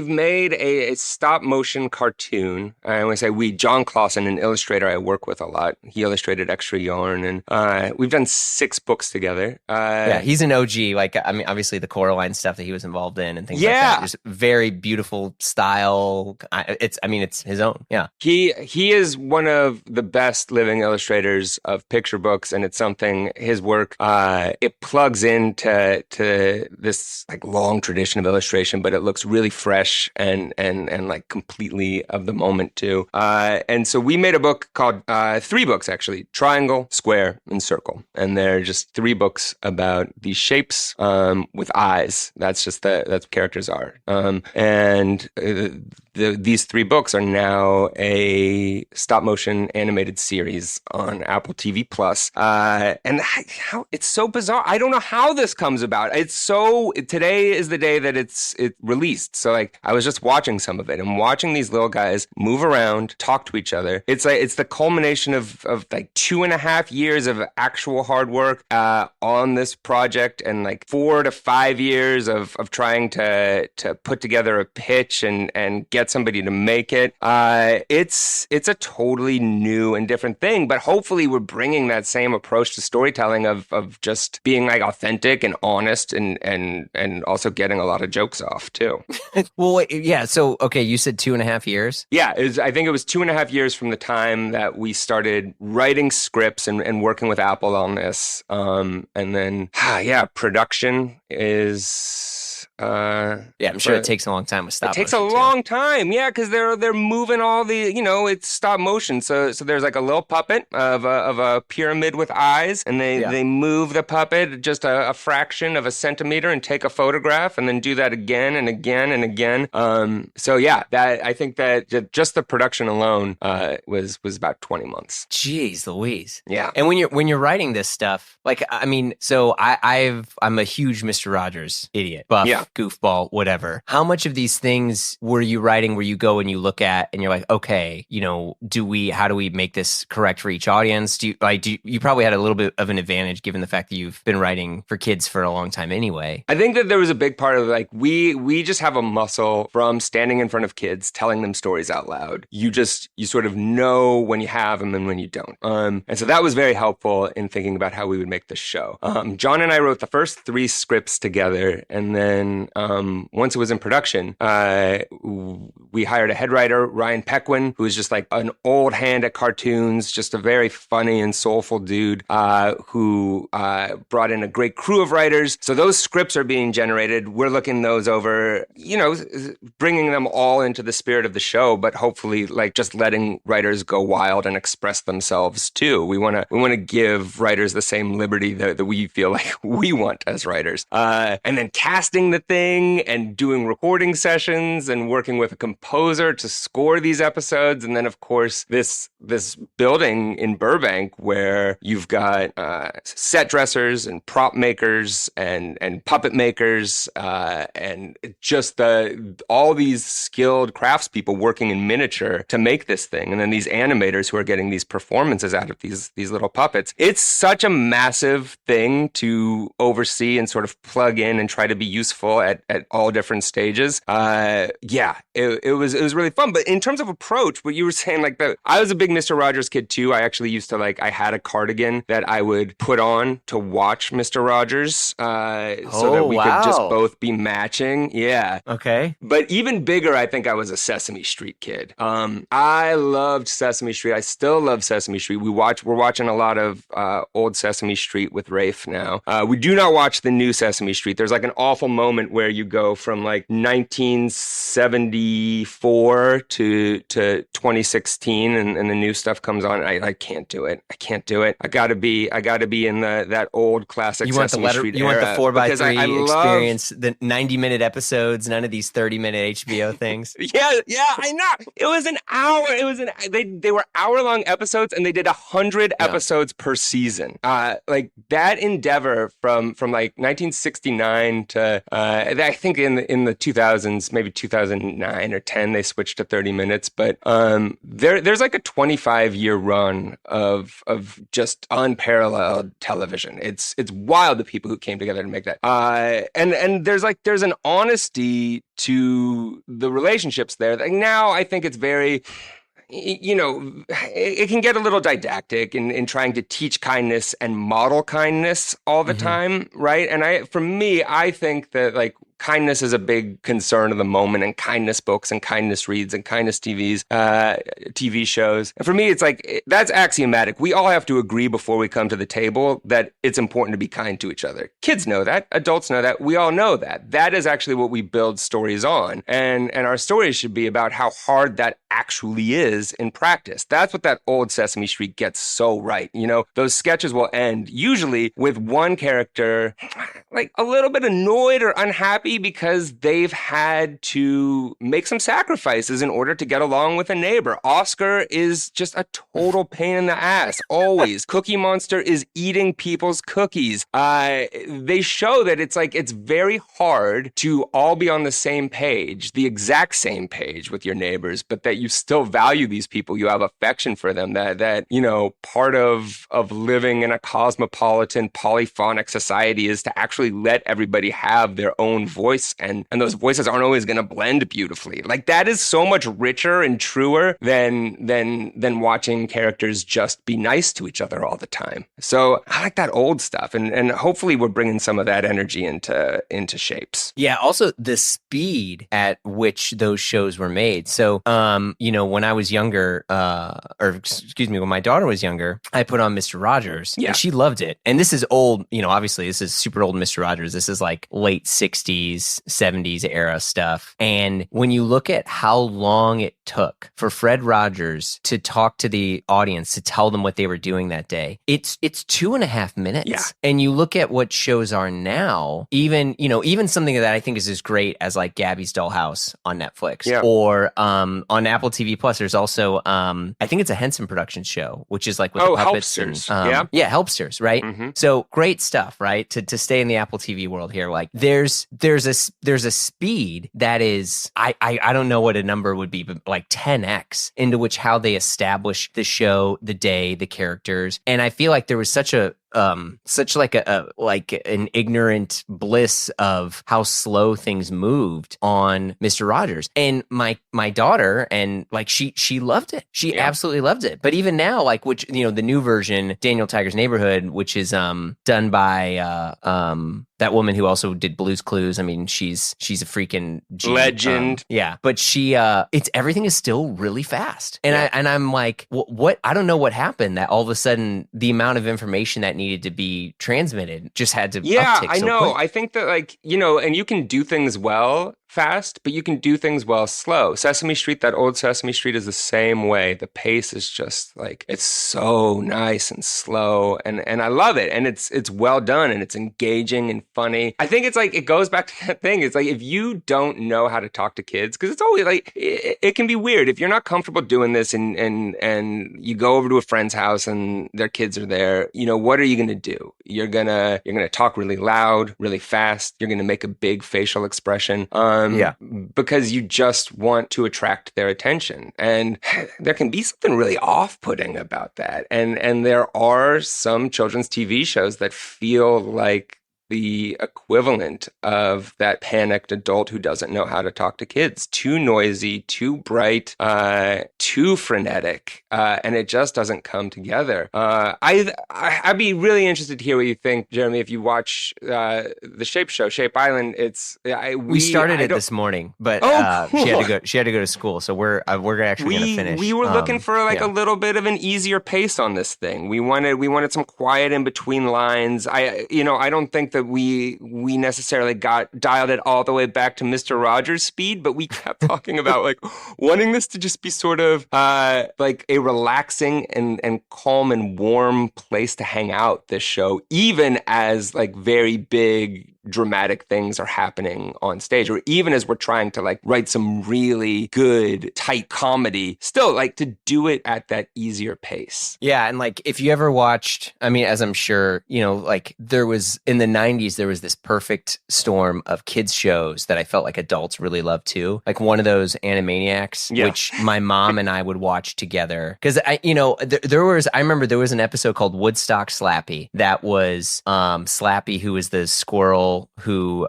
made a stop motion cartoon. I want to say John Clausen, an illustrator I work with a lot. He illustrated Extra Yarn, and we've done 6 books together. Yeah, he's an OG. Like, I mean, obviously the Coraline stuff that he was involved in and things like that. Just very beautiful style style. It's his own. Yeah. He is one of the best living illustrators of picture books, and it's something, his work, it plugs into this like long tradition of illustration, but it looks really fresh and like completely of the moment too. And so we made a book called 3 books actually: Triangle, Square, and Circle, and they're just 3 books about these shapes with eyes. That's what characters are. And these 3 books are now a stop motion animated series on Apple TV Plus. And how it's so bizarre. I don't know how this comes about. Today is the day that it released. So like I was just watching some of it and watching these little guys move around, talk to each other. It's the culmination of like 2.5 years of actual hard work on this project, and like 4 to 5 years of trying to put together a pitch and get somebody to make it. It's a totally new and different thing, but hopefully we're bringing that same approach to storytelling of just being like authentic and honest and also getting a lot of jokes off too. Well, wait, yeah. So, okay, you said 2.5 years? Yeah, I think it was 2.5 years from the time that we started writing scripts and working with Apple on this. And then, production is... I'm sure it takes a long time with stop motion. It takes a long time, yeah, because they're moving all the, it's stop motion. So there's like a little puppet of a pyramid with eyes, and they move the puppet just a fraction of a centimeter and take a photograph, and then do that again and again and again. I think that just the production alone was about 20 months. Jeez Louise. Yeah. And when you're writing this stuff, like, I mean, so I'm a huge Mr. Rogers idiot, buff, goofball, whatever. How much of these things were you writing where you go and you look at and you're like, okay, how do we make this correct for each audience? You probably had a little bit of an advantage given the fact that you've been writing for kids for a long time anyway. I think that there was a big part of like, we just have a muscle from standing in front of kids, telling them stories out loud. You sort of know when you have them and when you don't. And so that was very helpful in thinking about how we would make this show. John and I wrote the first 3 scripts together, and then once it was in production, we hired a head writer, Ryan Pequin, who is just like an old hand at cartoons, just a very funny and soulful dude, who brought in a great crew of writers. So those scripts are being generated. We're looking those over, bringing them all into the spirit of the show, but hopefully like just letting writers go wild and express themselves too. We want to give writers the same liberty that we feel like we want as writers. And then casting the thing and doing recording sessions and working with a composer to score these episodes. And then, of course, this building in Burbank where you've got set dressers and prop makers and puppet makers and just all these skilled craftspeople working in miniature to make this thing. And then these animators who are getting these performances out of these little puppets. It's such a massive thing to oversee and sort of plug in and try to be useful at all different stages. It was really fun. But in terms of approach, what you were saying, like I was a big Mr. Rogers kid too. I actually used to I had a cardigan that I would put on to watch Mr. Rogers so that we could just both be matching. Yeah. Okay. But even bigger, I think I was a Sesame Street kid. I loved Sesame Street. I still love Sesame Street. We're watching a lot of old Sesame Street with Rafe now. We do not watch the new Sesame Street. There's like an awful moment where you go from like 1974 to 2016 and the new stuff comes on. I can't do it. I gotta be in that old classic Sesame Street era. You want the 4x3 experience, the 90-minute episodes, none of these 30-minute HBO things. Yeah, I know. It was an hour. They were hour-long episodes, and they did 100 episodes per season. Like that endeavor from like 1969 to I think in the 2000s, maybe 2009 or 10, they switched to 30 minutes. But there's like a 25-year run of just unparalleled television. It's wild, the people who came together to make that. And there's an honesty to the relationships there. Like now, I think it's very, it can get a little didactic in trying to teach kindness and model kindness all the time, right? And for me, I think that like kindness is a big concern of the moment, and kindness books and kindness reads and kindness TV shows. And for me, it's like, that's axiomatic. We all have to agree before we come to the table that it's important to be kind to each other. Kids know that. Adults know that. We all know that. That is actually what we build stories on. And our stories should be about how hard that actually is in practice. That's what that old Sesame Street gets so right. You know, those sketches will end usually with one character like a little bit annoyed or unhappy because they've had to make some sacrifices in order to get along with a neighbor. Oscar is just a total pain in the ass, always. Cookie Monster is eating people's cookies. They show that it's like, it's very hard to all be on the same page, the exact same page with your neighbors, but that you still value these people. You have affection for them, that you know, part of living in a cosmopolitan, polyphonic society is to actually let everybody have their own voice, and those voices aren't always going to blend beautifully. Like, that is so much richer and truer than watching characters just be nice to each other all the time. So I like that old stuff, and hopefully we're bringing some of that energy into Shapes. Yeah, also the speed at which those shows were made. So, you know, when I was younger, when my daughter was younger, I put on Mr. Rogers, and she loved it. And this is old, you know, obviously this is super old Mr. Rogers. This is like late 60s, 70s era stuff. And when you look at how long it took for Fred Rogers to talk to the audience, to tell them what they were doing that day, it's 2.5 minutes. Yeah. And you look at what shows are now, even something that I think is as great as like Gabby's Dollhouse on Netflix, or on Apple TV Plus. There's also I think it's a Henson Productions show, which is like with the puppets Helpsters. and Helpsters, right? Mm-hmm. So great stuff, right? To stay in the Apple TV world here, like there's a speed that is I don't know what a number would be, but like 10x into which how they establish the show, the day, the characters, and I feel like there was such an ignorant bliss of how slow things moved on Mr. Rogers. And my daughter, and like she loved it. She absolutely loved it. But even now, like, which, you know, the new version, Daniel Tiger's Neighborhood, which is done by that woman who also did Blue's Clues. I mean, she's a freaking legend. But everything is still really fast. And I'm like, what? I don't know what happened that all of a sudden the amount of information that needed to be transmitted just had to uptick I so know. quick. I think that, like, you know, and you can do things well fast, but you can do things well slow. Sesame Street, that old Sesame Street, is the same way. The pace is just like, it's so nice and slow, and I love it, and it's well done, and it's engaging and funny. I think it's like, it goes back to that thing. It's like, if you don't know how to talk to kids, because it's always like, it can be weird if you're not comfortable doing this, and you go over to a friend's house and their kids are there. You know, what are you going to do? You're gonna talk really loud, really fast. You're gonna make a big facial expression. Because you just want to attract their attention. And there can be something really off-putting about that. And there are some children's TV shows that feel like the equivalent of that panicked adult who doesn't know how to talk to kids. Too noisy, too bright, too frenetic, and it just doesn't come together. I'd be really interested to hear what you think, Jeremy, if you watch the Shape show, Shape Island. We started it this morning, but cool. she had to go to school, so we're actually going to finish. We were looking for a little bit of an easier pace on this thing. We wanted some quiet in between lines. I don't think that we necessarily dialed it all the way back to Mr. Rogers' speed, but we kept talking about like wanting this to just be sort of like a relaxing and calm and warm place to hang out, this show, even as like very big dramatic things are happening on stage, or even as we're trying to like write some really good tight comedy, still like to do it at that easier pace. Yeah. And like, if you ever watched, I mean, as I'm sure, you know, like there was in the 90s, there was this perfect storm of kids shows that I felt like adults really loved too. Like one of those Animaniacs, which my mom and I would watch together. Cause I remember there was an episode called Woodstock Slappy that was Slappy, who was the squirrel girl who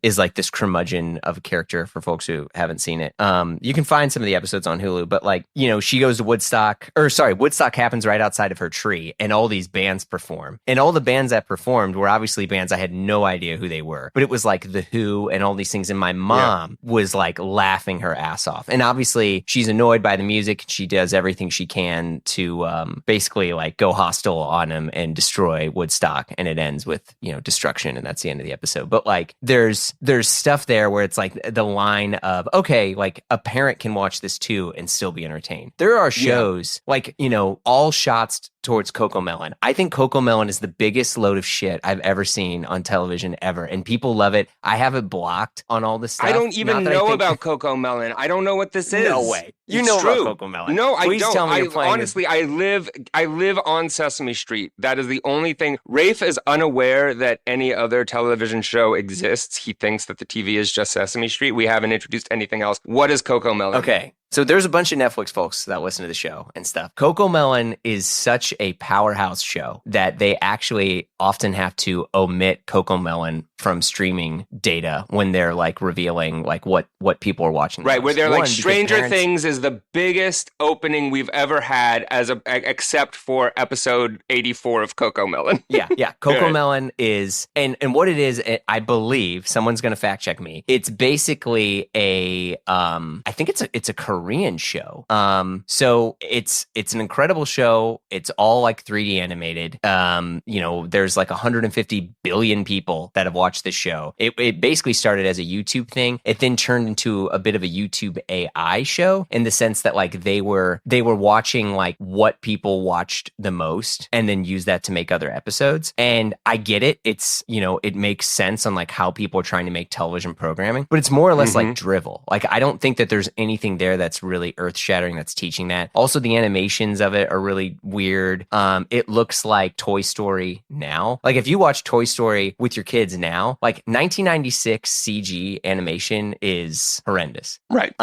is like this curmudgeon of a character for folks who haven't seen it. You can find some of the episodes on Hulu, but like, you know, she goes to Woodstock happens right outside of her tree, and all these bands perform. And all the bands that performed were obviously bands I had no idea who they were, but it was like The Who and all these things. And my mom was like laughing her ass off. And obviously she's annoyed by the music. She does everything she can to basically like go hostile on him and destroy Woodstock. And it ends with, you know, destruction. And that's the end of the episode. But like there's stuff there where it's like the line of, okay, like a parent can watch this too and still be entertained. There are shows like, you know, all shots towards Cocomelon. I think Cocomelon is the biggest load of shit I've ever seen on television ever, and people love it. I have it blocked on all this stuff. I don't even know about Cocomelon. I don't know what this is. No way. You It's know true. about Cocomelon. No, Please I don't. tell me you're playing Honestly, I live on Sesame Street. That is the only thing. Rafe is unaware that any other television show exists. He thinks that the TV is just Sesame Street. We haven't introduced anything else. What is Cocomelon? Okay. So there's a bunch of Netflix folks that listen to the show and stuff. Cocomelon is such a powerhouse show that they actually often have to omit Cocomelon from streaming data when they're like revealing like what people are watching. Right, where they're like Stranger parents... Things is the biggest opening we've ever had except for episode 84 of Cocomelon. Yeah. Cocomelon is and what it is, I believe someone's going to fact check me. It's basically a I think it's a Korean show. So it's an incredible show. It's all like 3D animated. You know, there's like 150 billion people that have watched this show. It basically started as a YouTube thing. It then turned into a bit of a YouTube AI show in the sense that like they were watching like what people watched the most and then use that to make other episodes. And I get it. It's, you know, it makes sense on like how people are trying to make television programming, but it's more or less like drivel. Like I don't think that there's anything there that's really earth-shattering that's teaching that. Also, the animations of it are really weird. It looks like Toy Story now. Like if you watch Toy Story with your kids now, like 1996 CG animation is horrendous. Right.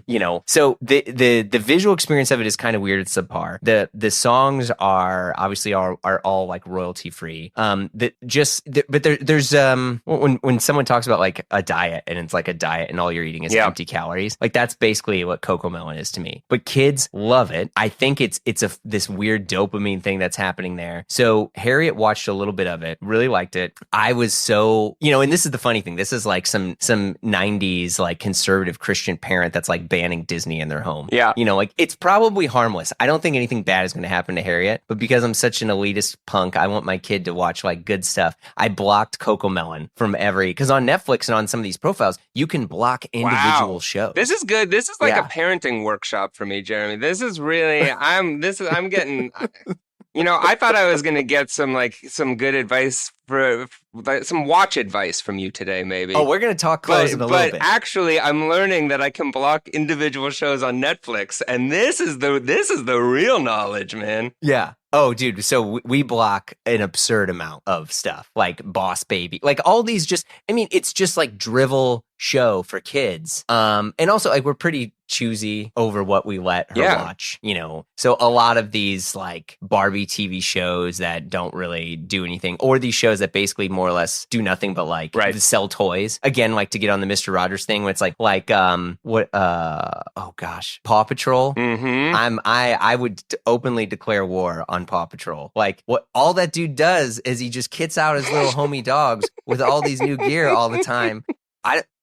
You know, so the visual experience of it is kind of weird. It's subpar. The songs are obviously are all like royalty free. But there's when someone talks about like a diet and it's like a diet and all you're eating is empty calories, like that's basically what Cocomelon is to me. But kids love it. I think it's this weird dopamine thing that's happening there. So Harriet watched a little bit of it, really liked it. I was so, you know, and this is the funny thing. This is like some 90s like conservative Christian parent that's like banning Disney in their home. Yeah. You know, like it's probably harmless. I don't think anything bad is going to happen to Harriet, but because I'm such an elitist punk, I want my kid to watch like good stuff. I blocked Cocomelon from because on Netflix and on some of these profiles, you can block individual shows. This is good. This is like a parenting workshop for me, Jeremy. This is really, I'm getting, you know, I thought I was going to get some good advice some watch advice from you today, maybe. Oh, we're going to talk clothes in a little bit. But actually, I'm learning that I can block individual shows on Netflix, and this is the real knowledge, man. Yeah. Oh, dude. So we block an absurd amount of stuff, like Boss Baby, like all these it's just like drivel show for kids. And also like we're pretty choosy over what we let her watch, you know. So a lot of these like Barbie TV shows that don't really do anything, or these shows that basically more or less do nothing but like sell toys. Again, like to get on the Mr. Rogers thing, where it's like oh gosh, Paw Patrol. Mm-hmm. I would openly declare war on Paw Patrol. Like what all that dude does is he just kits out his little homie dogs with all these new gear all the time.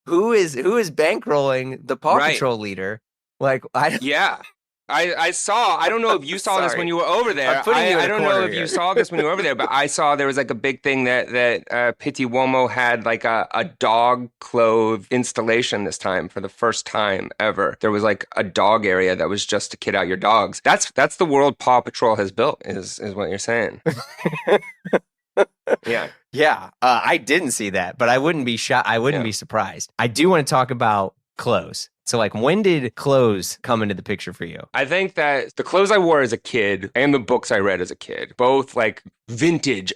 Who is bankrolling the Paw Patrol leader? Like I saw. I don't know if you saw this when you were over there. I don't know if you saw this when you were over there, but I saw there was like a big thing that Pitti Uomo had like a dog clothes installation this time for the first time ever. There was like a dog area that was just to kid out your dogs. That's the world Paw Patrol has built. Is what you're saying? Yeah. I didn't see that, but I wouldn't be shocked. I wouldn't be surprised. I do want to talk about clothes. So like when did clothes come into the picture for you? I think that the clothes I wore as a kid and the books I read as a kid, both like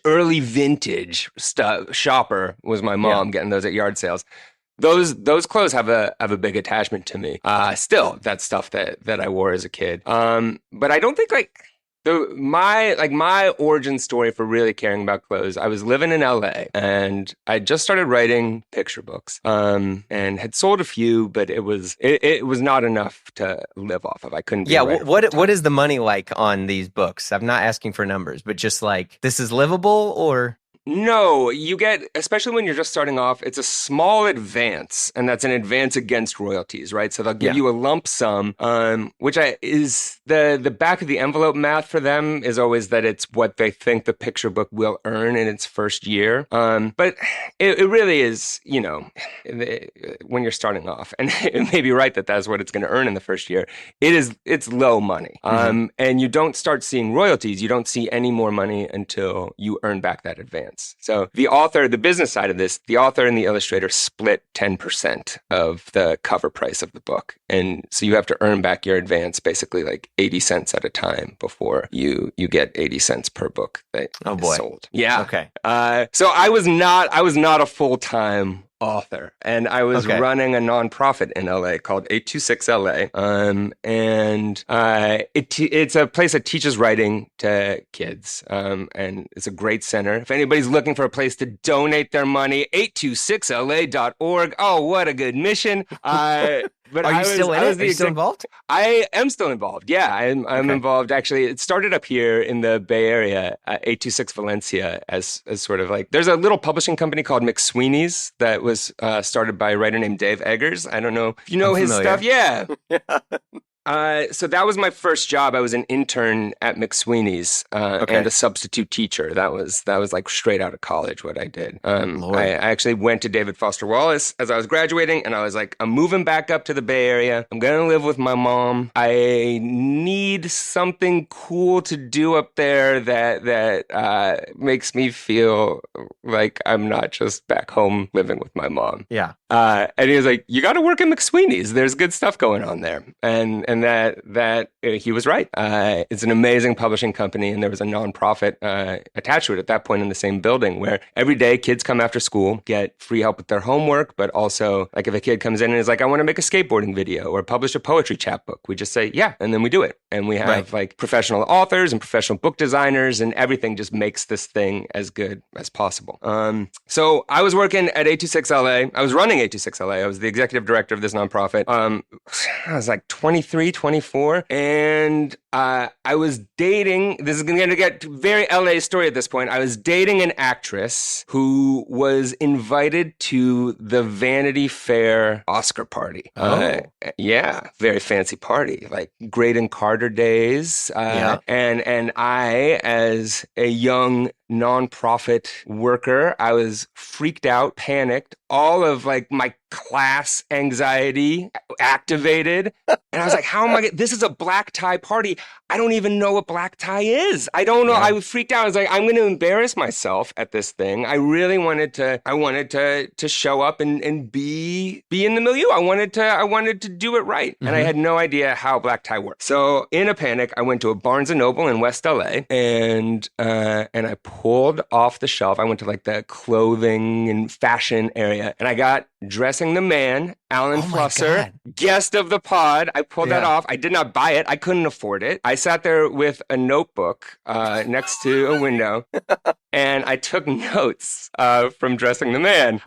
early vintage stuff. Shopper was my mom getting those at yard sales. Those clothes have a big attachment to me. Still, that stuff that I wore as a kid. But I don't think like My origin story for really caring about clothes, I was living in LA and I just started writing picture books, and had sold a few, but it was not enough to live off of. I couldn't be a writer what is the money like on these books? I'm not asking for numbers, but just like, this is livable, or No, you get, especially when you're just starting off, it's a small advance, and that's an advance against royalties, right? So they'll give you a lump sum, which is the back of the envelope math for them is always that it's what they think the picture book will earn in its first year. But it really is, when you're starting off, and it may be right that that's what it's going to earn in the first year. It's low money, and you don't start seeing royalties. You don't see any more money until you earn back that advance. So the business side of this, the author and the illustrator split 10% of the cover price of the book. And so you have to earn back your advance basically like 80 cents at a time before you get 80 cents per book that is sold. Yeah. Okay. So I was not a full-time author, and I was running a nonprofit in LA called 826 LA, and it's a place that teaches writing to kids, and it's a great center. If anybody's looking for a place to donate their money, 826la.org. Oh, what a good mission! But Are you still involved? I am still involved. Yeah, I'm involved. Actually, it started up here in the Bay Area, 826 Valencia, as sort of like, there's a little publishing company called McSweeney's that was started by a writer named Dave Eggers. I don't know if you know his stuff. Yeah. So that was my first job. I was an intern at McSweeney's and a substitute teacher. That was like straight out of college what I did. I actually went to David Foster Wallace as I was graduating, and I was like, I'm moving back up to the Bay Area. I'm going to live with my mom. I need something cool to do up there that makes me feel like I'm not just back home living with my mom. Yeah. And he was like, you got to work at McSweeney's. There's good stuff going on there. And that he was right. It's an amazing publishing company, and there was a nonprofit attached to it at that point in the same building, where every day kids come after school, get free help with their homework, but also, like, if a kid comes in and is like, I want to make a skateboarding video or publish a poetry chapbook, we just say, yeah, and then we do it. And we have like professional authors and professional book designers, and everything just makes this thing as good as possible. So I was working at 826 LA. I was running 826 LA. I was the executive director of this nonprofit. I was like 23, 24, and I was dating, this is going to get very LA story at this point. I was dating an actress who was invited to the Vanity Fair Oscar party. Yeah, very fancy party, like Graydon Carter days. And I, as a young nonprofit worker, I was freaked out, panicked, all of like my class anxiety activated. And I was like, how am I this is a black tie party. I don't even know what black tie is. I don't know. I was freaked out. I was like, I'm going to embarrass myself at this thing. I really wanted to show up and be in the milieu. I wanted to do it right. And I had no idea how black tie worked. So in a panic, I went to a Barnes & Noble in West LA, and I pulled off the shelf. I went to like the clothing and fashion area, and I got Dressing the Man, Alan Flusser, guest of the pod. I pulled that off. I did not buy it. I couldn't afford it. I sat there with a notebook next to a window, and I took notes from Dressing the Man.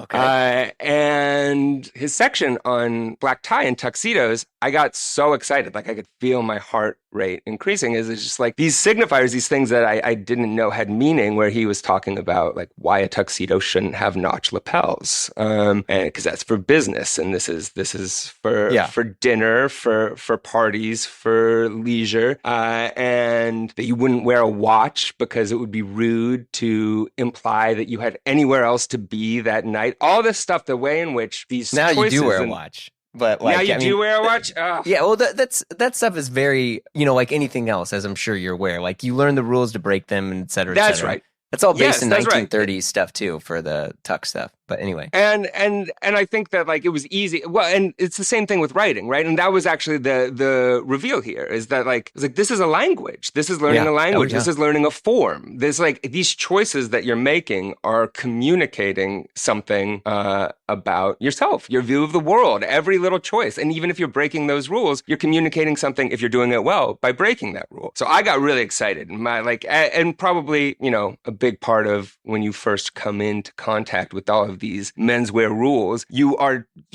And his section on black tie and tuxedos, I got so excited. Like, I could feel my heart rate increasing. It's just like these signifiers, these things that I didn't know had meaning, where he was talking about like why a tuxedo shouldn't have notch lapels, and because that's for business, and this is for dinner, for parties, for leisure, and that you wouldn't wear a watch because it would be rude to imply that you had anywhere else to be that night. All this stuff, the way in which these now you do wear a watch. But like, now do wear a watch? Yeah, well, that stuff is very, like anything else, as I'm sure you're aware. Like, you learn the rules to break them, and et cetera, et cetera. That's right. That's all based in 1930s stuff, too, for the tux stuff. But anyway. And I think that like it was easy. Well, and it's the same thing with writing, right? And that was actually the reveal here is that like it's like this is a language. This is learning a language. This is learning a form. There's like these choices that you're making are communicating something about yourself, your view of the world, every little choice. And even if you're breaking those rules, you're communicating something if you're doing it well by breaking that rule. So I got really excited. And probably, you know, a big part of when you first come into contact with all of these menswear rules, you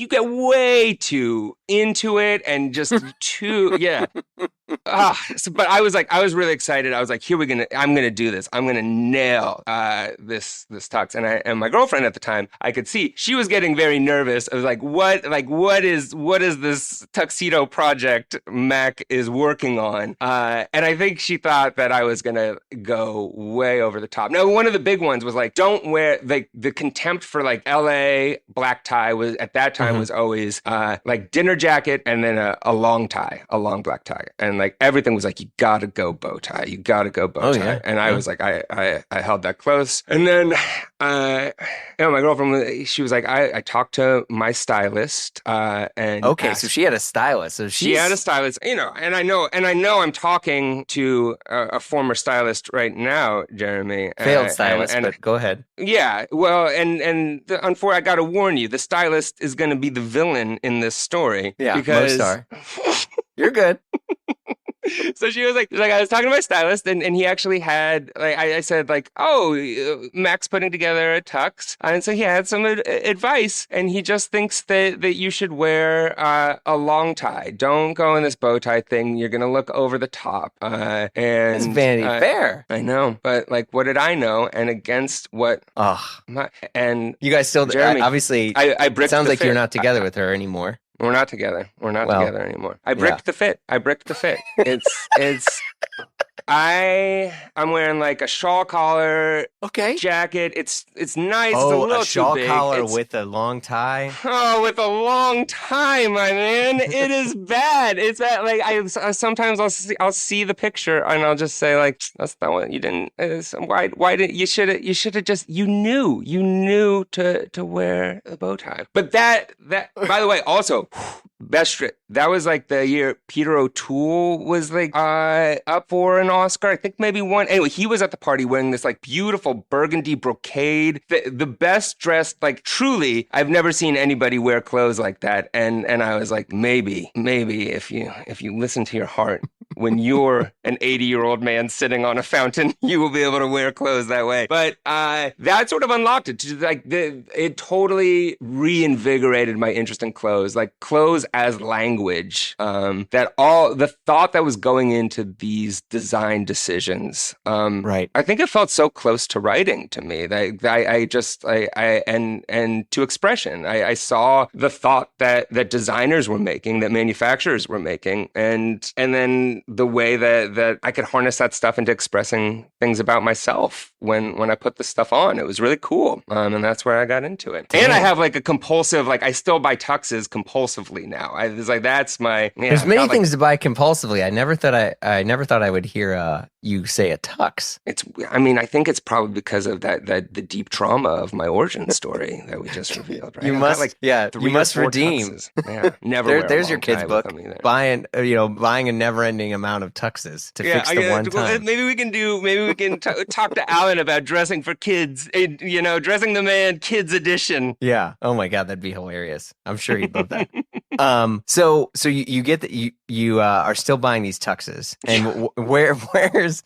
get way too into it and just too, but I was really excited. I was like, I'm gonna do this. I'm gonna nail this tux. And my girlfriend at the time, I could see she was getting very nervous. I was like, what is this tuxedo project Mac is working on? And I think she thought that I was gonna go way over the top. Now, one of the big ones was like, don't wear like the contempt for like LA black tie was at that time was always like dinner jacket and then a long tie, a long black tie. And like everything was like, you gotta go bow tie. You gotta go bow tie. Yeah. And I was like, I held that close. And then my girlfriend, she was like, I talked to my stylist and okay, so she had a stylist. So she had a stylist, you know, and I know I'm talking to a former stylist right now, Jeremy. Failed stylist, but go ahead. Yeah, well, unfortunately, I got to warn you, the stylist is going to be the villain in this story. Yeah, because most are. You're good. So she was like, I was talking to my stylist, and he actually had, like, I said, like, oh, Mac's putting together a tux. And so he had some advice, and he just thinks that you should wear a long tie. Don't go in this bow tie thing. You're going to look over the top. And it's Vanity Fair. I know, but, like, what did I know? And against what? And you guys still, Jeremy, obviously, I bricked it sounds like fit. You're not together with her anymore. We're not together. We're not together anymore. I bricked the fit. I'm wearing like a shawl collar jacket. It's nice. It's a little a shawl too big. Collar with a long tie. Oh, with a long tie, my man. It is bad. It's bad. Like sometimes I'll see the picture and I'll just say like, that's not what you didn't. Why didn't you should have just you knew to wear a bow tie. But that by the way also. Best strip. That was like the year Peter O'Toole was like up for an Oscar. I think maybe one. Anyway, he was at the party wearing this like beautiful burgundy brocade. The best dressed, like truly, I've never seen anybody wear clothes like that. And I was like, maybe if you listen to your heart, when you're an 80-year-old man sitting on a fountain, you will be able to wear clothes that way. But that sort of unlocked it. It totally reinvigorated my interest in clothes. Like clothes as language, that all the thought that was going into these design decisions, right? I think it felt so close to writing to me that and to expression. I saw the thought that designers were making, that manufacturers were making, and then the way that I could harness that stuff into expressing things about myself when I put this stuff on. It was really cool, and that's where I got into it. Damn. And I have like a compulsive, like I still buy tuxes compulsively now. It's like that's my. Yeah, there's many things to buy compulsively. I never thought I would hear you say a tux. I think it's probably because of that the deep trauma of my origin story that we just revealed. Right? You must redeem. Yeah, never. There's your kid's book. Buying a never-ending amount of tuxes to fix the one time. Maybe we can talk to Alan about dressing for kids. Dressing the man kids edition. Yeah. Oh my God, that'd be hilarious. I'm sure you'd love that. So you get that you are still buying these tuxes, and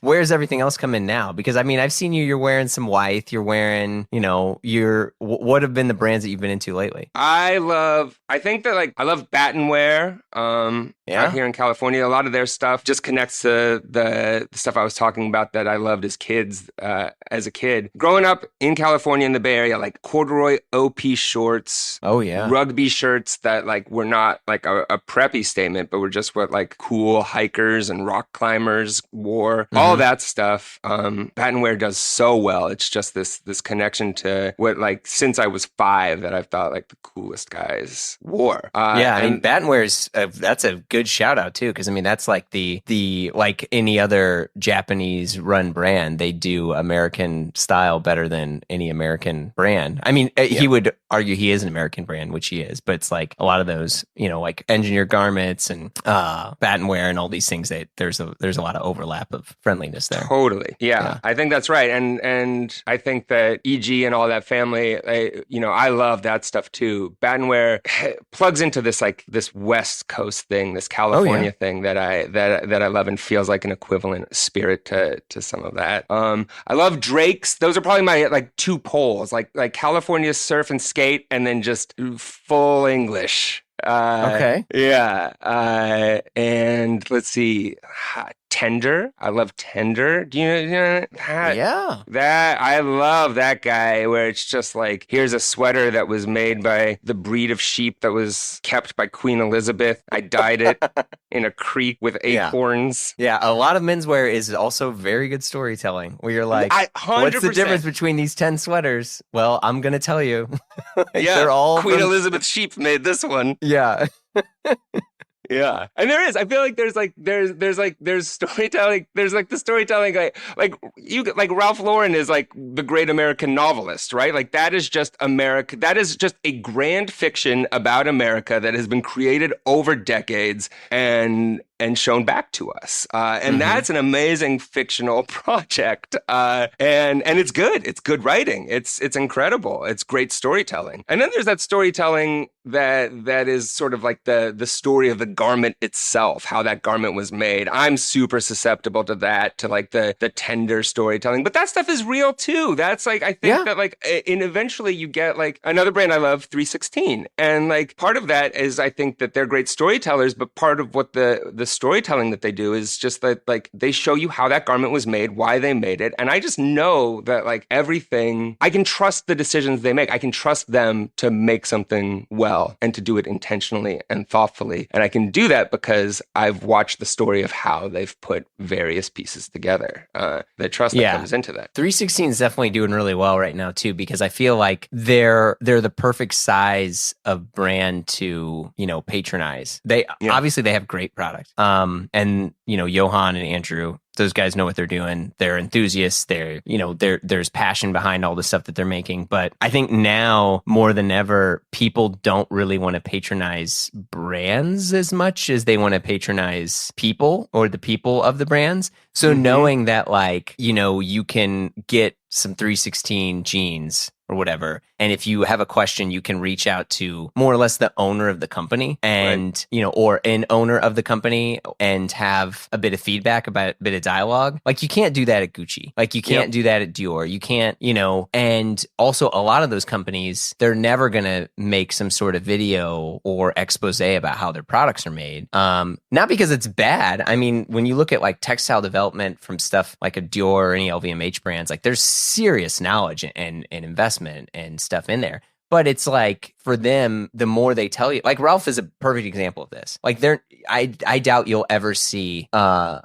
where's everything else come in now? Because I mean, I've seen you're wearing some Wyeth, you're wearing, what have been the brands that you've been into lately? I love Battenware. Out here in California, a lot of their stuff just connects to the stuff I was talking about that I loved as a kid. Growing up in California in the Bay Area, like corduroy OP shorts. Oh yeah. Rugby shirts that like were not like a preppy statement, but were just what like cool hikers and rock climbers wore. Mm-hmm. All that stuff. Battenware does so well. It's just this connection to what like since I was 5 that I've thought like the coolest guys wore. Battenware is that's a good shout out too, because I mean that's like the the like any other Japanese run brand, they do American style better than any American brand. I mean, he would argue he is an American brand, which he is, but it's like a lot of those, like engineered garments and batonware and all these things that there's a lot of overlap of friendliness there. Totally. Yeah. I think that's right. And I think that EG and all that family, I love that stuff too. Batonware plugs into this West Coast thing, this California thing that I love and feels like an equivalent spirit to some of that. I love Drake's. Those are probably my like two poles, like California surf and skate, and then just full English. Okay. Yeah. And let's see. Tender. I love Tender. Do you know that? Yeah. I love that guy where it's just like, here's a sweater that was made by the breed of sheep that was kept by Queen Elizabeth. I dyed it in a creek with acorns. Yeah. A lot of menswear is also very good storytelling where you're like, 100%. What's the difference between these 10 sweaters? Well, I'm going to tell you. They're all Queen Elizabeth sheep made this one. Yeah. Yeah. And there is. I feel like there's storytelling. There's like the storytelling like Ralph Lauren is like the great American novelist, right? Like that is just America. That is just a grand fiction about America that has been created over decades and shown back to us. And that's an amazing fictional project. And it's good. It's good writing. It's incredible. It's great storytelling. And then there's that storytelling that is sort of like the story of the garment itself, how that garment was made. I'm super susceptible to that, to like the tender storytelling. But that stuff is real too. That's like, I think that like, and eventually you get like another brand I love, 316. And like part of that is I think that they're great storytellers, but part of what the storytelling that they do is just that like they show you how that garment was made, why they made it. And I just know that like everything, I can trust the decisions they make. I can trust them to make something well and to do it intentionally and thoughtfully. And I can do that because I've watched the story of how they've put various pieces together. The trust that comes into that. 316 is definitely doing really well right now too, because I feel like they're the perfect size of brand to, patronize. They obviously they have great product. And Johan and Andrew, those guys know what they're doing. They're enthusiasts. There's passion behind all the stuff that they're making. But I think now more than ever, people don't really want to patronize brands as much as they want to patronize people or the people of the brands. So knowing that you can get some 316 jeans or whatever, and if you have a question, you can reach out to more or less the owner of the company and, or an owner of the company and have a bit of feedback about a bit of dialogue. Like you can't do that at Gucci. Like you can't do that at Dior. You can't, and also a lot of those companies, they're never going to make some sort of video or expose about how their products are made. Not because it's bad. I mean, when you look at like textile development from stuff like a Dior or any LVMH brands, like there's serious knowledge and investment and stuff in there. But it's like for them, the more they tell you, like Ralph is a perfect example of this. Like I doubt you'll ever see how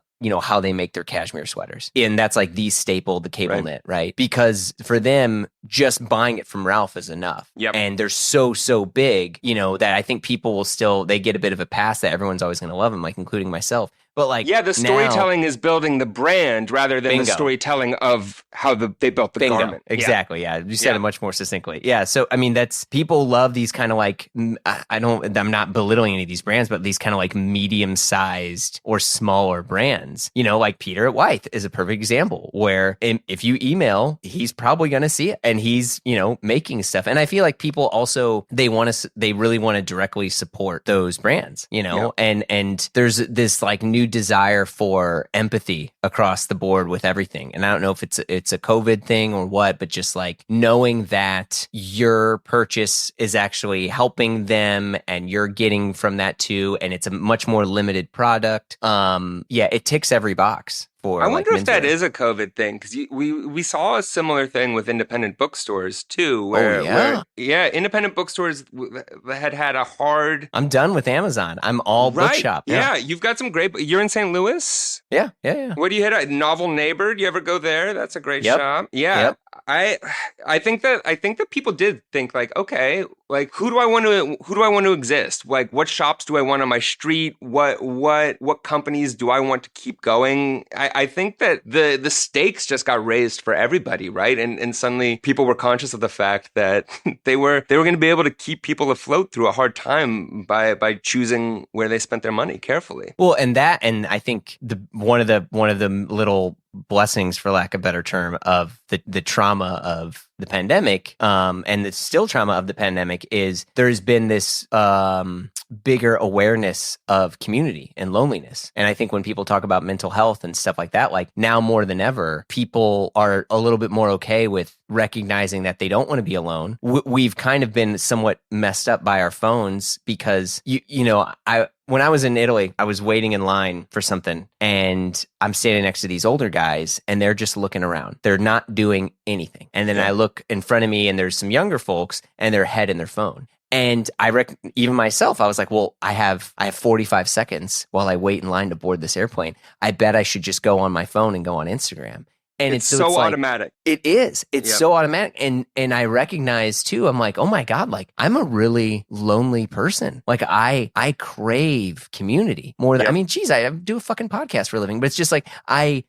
they make their cashmere sweaters. And that's like the staple, the cable knit, right? Because for them, just buying it from Ralph is enough. Yep. And they're so big, that I think people will they get a bit of a pass that everyone's always going to love them, like including myself. But like, the storytelling is building the brand rather than the storytelling of how they built the garment. Exactly. Yeah. You said it much more succinctly. Yeah. So, I mean, that's people love these kind of like, I'm not belittling any of these brands, but these kind of like medium sized or smaller brands, like Peter at Wythe is a perfect example where if you email, he's probably going to see it and he's, making stuff. And I feel like people also, they really want to directly support those brands, and there's this like new desire for empathy across the board with everything. And I don't know if it's a COVID thing or what, but just like knowing that your purchase is actually helping them and you're getting from that too. And it's a much more limited product. It ticks every box. I wonder if that is a COVID thing, because we saw a similar thing with independent bookstores too, where independent bookstores had a hard. I'm done with Amazon. I'm all bookshop. Yeah, you've got some great. You're in St. Louis. Yeah. What do you hit? Novel Neighbor. Do you ever go there? That's a great shop. Yeah. Yep. I think that people did think like, okay, like who do I want to exist? Like what shops do I want on my street? What companies do I want to keep going? I think that the stakes just got raised for everybody, right? And suddenly people were conscious of the fact that they were going to be able to keep people afloat through a hard time by choosing where they spent their money carefully. Well, and I think one of the little blessings, for lack of a better term, of the trauma of the pandemic, and the still trauma of the pandemic, is there's been this bigger awareness of community and loneliness. And I think when people talk about mental health and stuff like that, like now more than ever, people are a little bit more okay with recognizing that they don't want to be alone. We've kind of been somewhat messed up by our phones because when I was in Italy, I was waiting in line for something, and I'm standing next to these older guys, and they're just looking around. They're not doing anything. And then I look in front of me, and there's some younger folks, and their head in their phone. And even myself, I was like, well, I have 45 seconds while I wait in line to board this airplane. I bet I should just go on my phone and go on Instagram. And it's so like, automatic. It is. It's so automatic. And I recognize too, I'm like, oh my God, like I'm a really lonely person. Like I crave community more than, I mean, geez, I do a fucking podcast for a living, but it's just like, I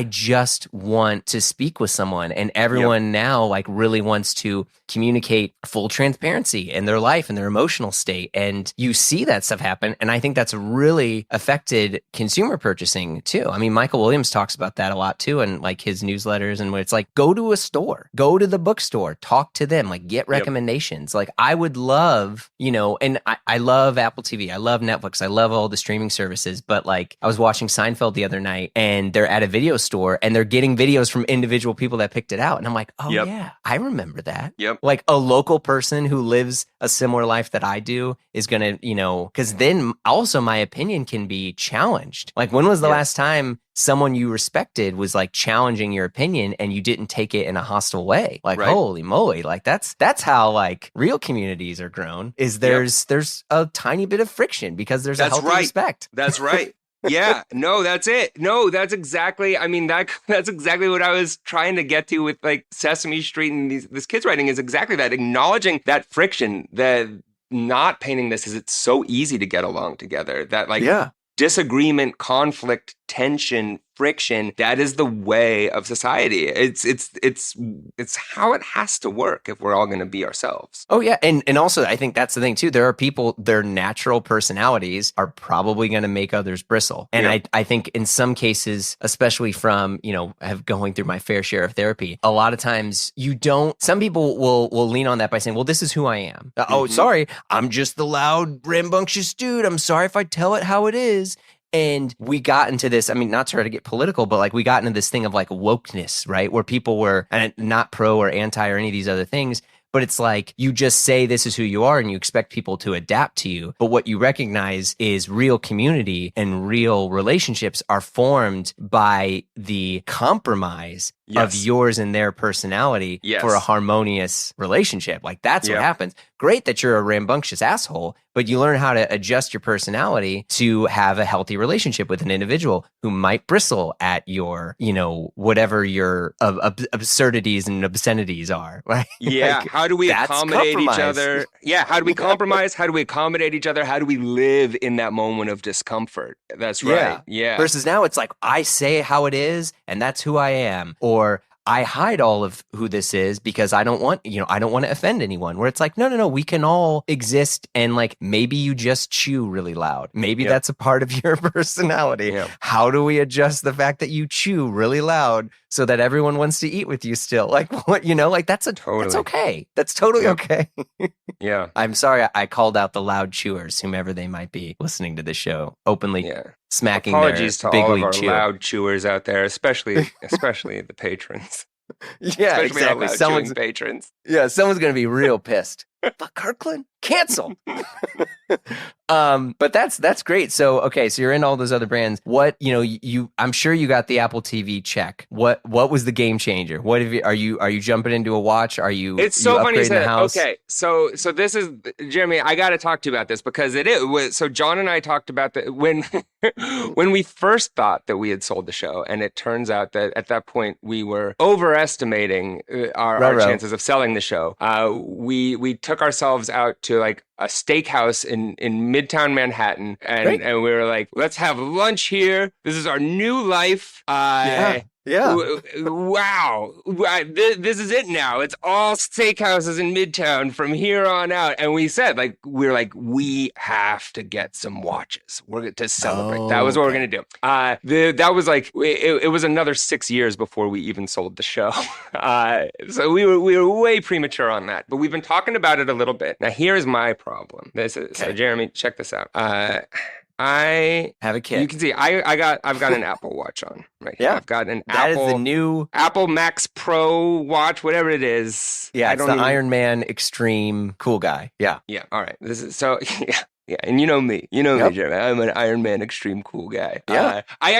just want to speak with someone, and everyone now like really wants to communicate full transparency in their life and their emotional state. And you see that stuff happen. And I think that's really affected consumer purchasing too. I mean, Michael Williams talks about that a lot too. And like his newsletters, and where it's like, go to a store, go to the bookstore, talk to them, like get recommendations. Like I would love, and I love Apple TV. I love Netflix. I love all the streaming services. But like I was watching Seinfeld the other night, and they're at a video store, and they're getting videos from individual people that picked it out. And I'm like, oh yeah, I remember that. Yep. Like a local person who lives a similar life that I do is going to, because then also my opinion can be challenged. Like when was the last time someone you respected was like challenging your opinion and you didn't take it in a hostile way? Like, holy moly. Like that's how like real communities are grown, is there's a tiny bit of friction because there's a healthy respect. That's right. Yeah, no, that's it. No, that's exactly, I mean, that's exactly what I was trying to get to with like Sesame Street and this kids writing, is exactly that, acknowledging that friction, that not painting this as it's so easy to get along together, that like disagreement, conflict, tension, friction, that is the way of society. It's how it has to work if we're all going to be ourselves. Oh yeah, and also I think that's the thing too. There are people, their natural personalities are probably going to make others bristle. And I think in some cases, especially from, have going through my fair share of therapy, a lot of times some people will lean on that by saying, well, this is who I am. Oh, sorry, I'm just the loud, rambunctious dude. I'm sorry if I tell it how it is. And we got into this, I mean, not to try to get political, but like we got into this thing of like wokeness, right? Where people were not pro or anti or any of these other things. But it's like you just say this is who you are and you expect people to adapt to you. But what you recognize is real community and real relationships are formed by the compromise of yours and their personality for a harmonious relationship. Like that's what happens. Great that you're a rambunctious asshole, but you learn how to adjust your personality to have a healthy relationship with an individual who might bristle at your, whatever your absurdities and obscenities are, right? Yeah. Like, how do we accommodate each other? Yeah. How do we compromise? How do we accommodate each other? How do we live in that moment of discomfort? That's right. Yeah. Versus now it's like, I say how it is and that's who I am. Or I hide all of who this is because I don't want, I don't want to offend anyone. Where it's like, no, we can all exist. And like, maybe you just chew really loud. Maybe that's a part of your personality. Yeah. How do we adjust the fact that you chew really loud so that everyone wants to eat with you still? Like what, like that's okay. That's totally okay. Yeah. I'm sorry I called out the loud chewers, whomever they might be listening to this show, openly smacking Apologies their to big all of league our chew. loud chewers out there, especially the patrons. Yeah, Especially exactly. our loud chewing patrons. Yeah, someone's going to be real pissed. Fuck Kirkland. Cancel. But that's great. So okay, so you're in all those other brands. What I'm sure you got the Apple TV check. What was the game changer? What have you? Are you jumping into a watch? Are you? It's so funny you upgrading said the house? Okay, so this is Jeremy. I got to talk to you about this because it was. So John and I talked about when when we first thought that we had sold the show, and it turns out that at that point we were overestimating our chances of selling the show. We took ourselves out to like a steakhouse in Midtown Manhattan, and we were like, let's have lunch here. This is our new life. Yeah. Wow. This is it now. It's all steakhouses in Midtown from here on out. And we said, we have to get some watches. We're to celebrate. That was what we're going to do. That was like, it was another 6 years before we even sold the show. So we were way premature on that. But we've been talking about it a little bit. Now, here's my problem. So Jeremy, check this out. I have a kid. You can see I've got an Apple Watch on right here. Yeah. I've got an that Apple. Is the new Apple Max Pro watch, whatever it is. Yeah, it's the Iron Man Extreme cool guy. Yeah. Yeah. All right. This is so yeah. Yeah, and you know me, Jeremy. I'm an Iron Man Extreme cool guy. Yeah. I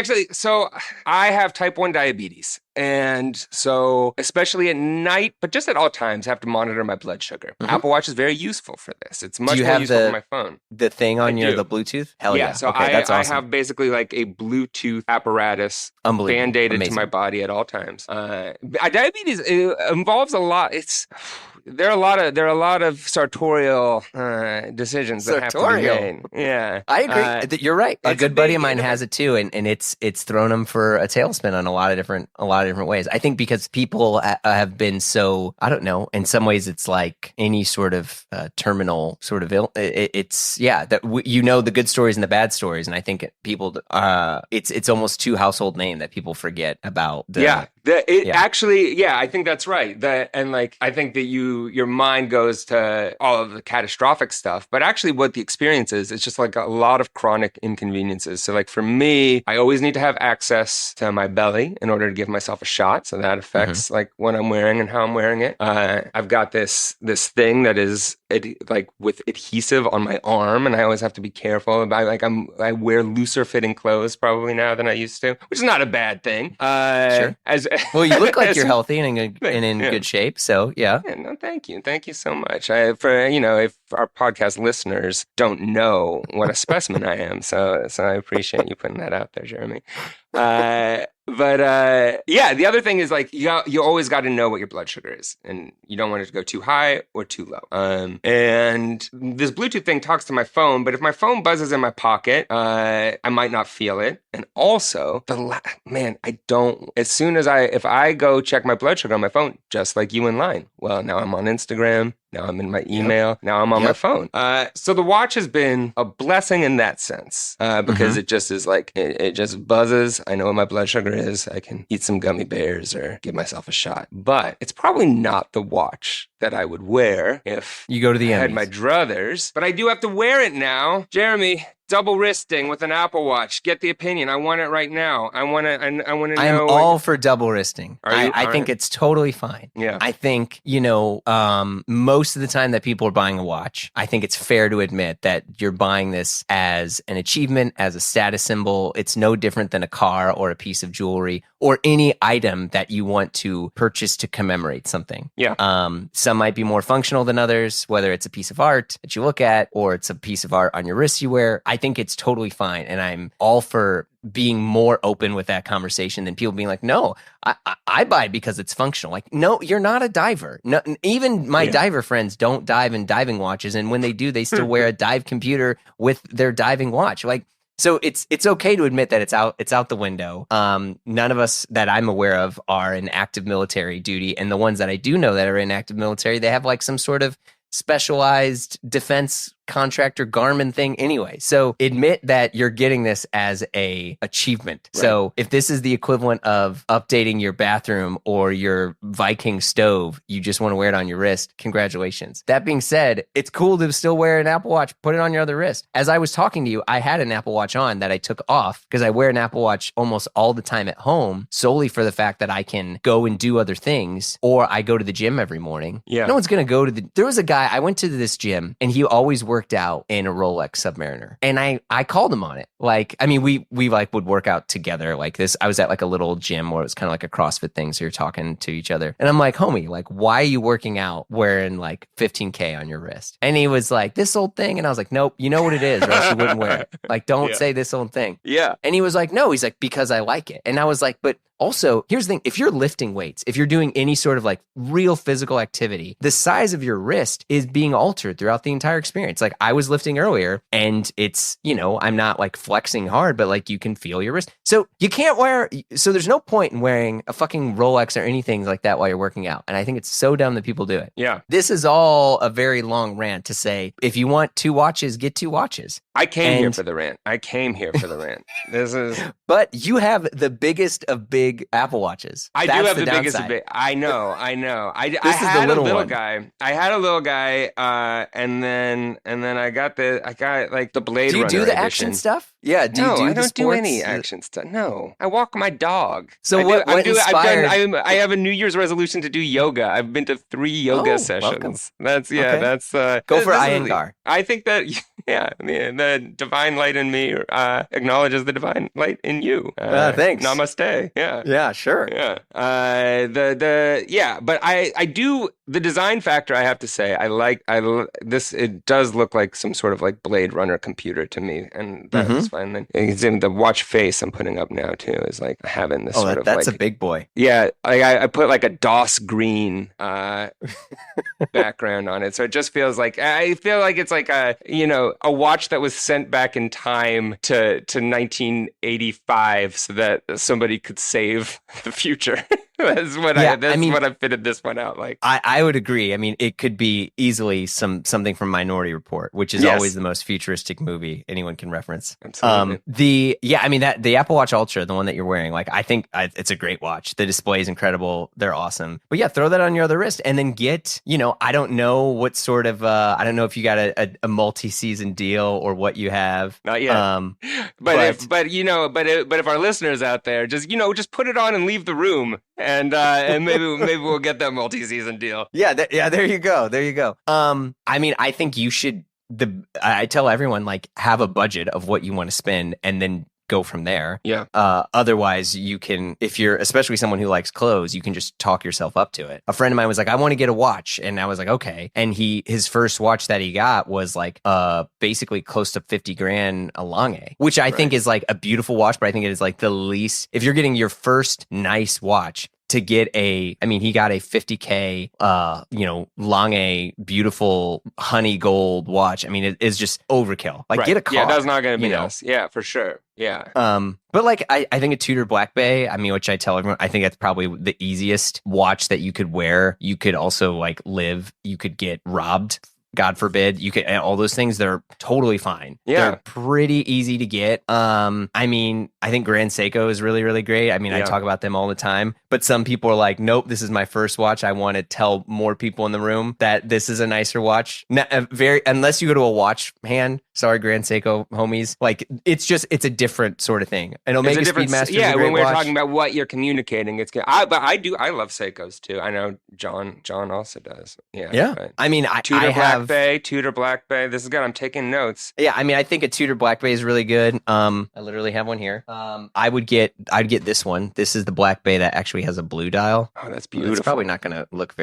have type 1 diabetes. And so, especially at night, but just at all times, I have to monitor my blood sugar. Mm-hmm. Apple Watch is very useful for this. It's much more useful for my phone. The thing on the Bluetooth? Hell yeah. So that's awesome. I have basically like a Bluetooth apparatus band-aided to my body at all times. Diabetes involves a lot. There are a lot of sartorial decisions that have to be made. Yeah, I agree. You're right. A good buddy of mine has it too, and it's thrown him for a tailspin on a lot of different ways. I think because people have been so, I don't know. In some ways, it's like any sort of terminal sort of the good stories and the bad stories, and I think people it's almost too household name that people forget about. Actually, I think that's right. I think that your mind goes to all of the catastrophic stuff, but actually what the experience is, it's just like a lot of chronic inconveniences. So like for me, I always need to have access to my belly in order to give myself a shot. So that affects like what I'm wearing and how I'm wearing it. I've got this thing that is with adhesive on my arm, and I always have to be careful about I wear looser fitting clothes probably now than I used to, which is not a bad thing. Sure. Well, you look like you're healthy and in good shape. So yeah. No, thank you so much. If our podcast listeners don't know what a specimen I am, so I appreciate you putting that out there, Jeremy. The other thing is like you always got to know what your blood sugar is, and you don't want it to go too high or too low. And this Bluetooth thing talks to my phone, but if my phone buzzes in my pocket, I might not feel it. And also, if I go check my blood sugar on my phone, just like you in line, well, now I'm on Instagram. Now I'm in my email. Yep. Now I'm on my phone. So the watch has been a blessing in that sense because it just is like, it just buzzes. I know what my blood sugar is. I can eat some gummy bears or give myself a shot. But it's probably not the watch that I would wear if you go to the I had my druthers. But I do have to wear it now. Jeremy, double wristing with an Apple Watch. Get the opinion. I want it right now. I want to know. I'm all for double wristing. I think it's totally fine. Yeah. I think, most of the time that people are buying a watch, I think it's fair to admit that you're buying this as an achievement, as a status symbol. It's no different than a car or a piece of jewelry or any item that you want to purchase to commemorate something. Yeah. Some might be more functional than others, whether it's a piece of art that you look at or it's a piece of art on your wrist you wear. I think it's totally fine. And I'm all for being more open with that conversation than people being like, no, I buy it because it's functional. Like, no, you're not a diver. No, even my diver friends don't dive in diving watches. And when they do, they still wear a dive computer with their diving watch. Like, so it's okay to admit that it's out the window. None of us that I'm aware of are in active military duty. And the ones that I do know that are in active military, they have like some sort of specialized defense contractor Garmin thing anyway. So admit that you're getting this as a achievement. Right. So if this is the equivalent of updating your bathroom or your Viking stove, you just want to wear it on your wrist, congratulations. That being said, it's cool to still wear an Apple Watch, put it on your other wrist. As I was talking to you, I had an Apple Watch on that I took off because I wear an Apple Watch almost all the time at home solely for the fact that I can go and do other things, or I go to the gym every morning. Yeah. No one's going to go to there was a guy, I went to this gym and he always worked out in a Rolex Submariner. And I called him on it. Like, I mean, we like would work out together like this. I was at like a little gym where it was kind of like a CrossFit thing. So you're talking to each other. And I'm like, homie, like, why are you working out wearing like 15K on your wrist? And he was like, this old thing. And I was like, nope, you know what it is, or else you wouldn't wear it. Like, don't say this old thing. Yeah. And he was like, no, he's like, because I like it. And I was like, but also, here's the thing. If you're lifting weights, if you're doing any sort of like real physical activity, the size of your wrist is being altered throughout the entire experience. Like I was lifting earlier and it's, you know, I'm not like flexing hard, but like you can feel your wrist. So you can't so there's no point in wearing a fucking Rolex or anything like that while you're working out. And I think it's so dumb that people do it. Yeah. This is all a very long rant to say, if you want 2 watches, get 2 watches. I came here for the rant. This is. But you have the biggest of big Apple Watches. I do have the biggest of big. I know. I had a little guy. I had a little guy, and then I got like the Blade Runner. Do you do the edition. action stuff? Yeah. I don't do any action stuff. No, I walk my dog. So what inspired? I have a New Year's resolution to do yoga. I've been to 3 yoga sessions. Welcome. That's go for Iyengar. I think that the divine light in me acknowledges the divine light in you. Thanks. Namaste. Yeah. Yeah. Sure. Yeah. But I do the design factor. I have to say, I like this. It does look like some sort of like Blade Runner computer to me, and that's fine. Then it's in the watch face I'm putting up now too is like having this sort of that's like, a big boy. Yeah, like I put like a DOS green background on it, so it just feels like I feel like it's like a watch that was sent back in time to 1985 so that somebody could save the future. That's what I fitted this one out like. I would agree. I mean, it could be easily something from Minority Report, which is always the most futuristic movie anyone can reference. Absolutely. The Apple Watch Ultra, the one that you're wearing, like I think it's a great watch. The display is incredible. They're awesome. But yeah, throw that on your other wrist and then get, I don't know what sort of, I don't know if you got a multi-season deal or what you have. Not yet. But if our listeners out there just put it on and leave the room. And maybe we'll get that multi-season deal. Yeah, there you go. I mean, I think you should. I tell everyone like have a budget of what you want to spend, and then go from there. Yeah. Otherwise, you can, if you're especially someone who likes clothes, you can just talk yourself up to it. A friend of mine was like, I want to get a watch, and I was like, okay. And his first watch that he got was like basically close to 50 grand a Lange, which I think is like a beautiful watch, but I think it is like the least. If you're getting your first nice watch, to get he got a 50K, Lange, beautiful honey gold watch. I mean, it is just overkill. Like, get a car. Yeah, that's not going to be us. Yeah, for sure. Yeah. But like, I think a Tudor Black Bay, I mean, which I tell everyone, I think that's probably the easiest watch that you could wear. You could also like you could get robbed. God forbid, you could, all those things, they're totally fine. Yeah. They're pretty easy to get. I mean, I think Grand Seiko is really, really great. I mean, I talk about them all the time, but some people are like, nope, this is my first watch. I want to tell more people in the room that this is a nicer watch. Unless you go to a watch hand, sorry, Grand Seiko homies, like it's a different sort of thing. And Omega Speedmaster. Yeah, when we're talking about what you're communicating, it's good. I love Seikos too. I know John also does. Yeah. Yeah. But I mean, Tudor Black Bay. This is good. I'm taking notes. Yeah, I mean, I think a Tudor Black Bay is really good. I literally have one here. I'd get this one. This is the Black Bay that actually has a blue dial. Oh, that's beautiful. It's probably not going to look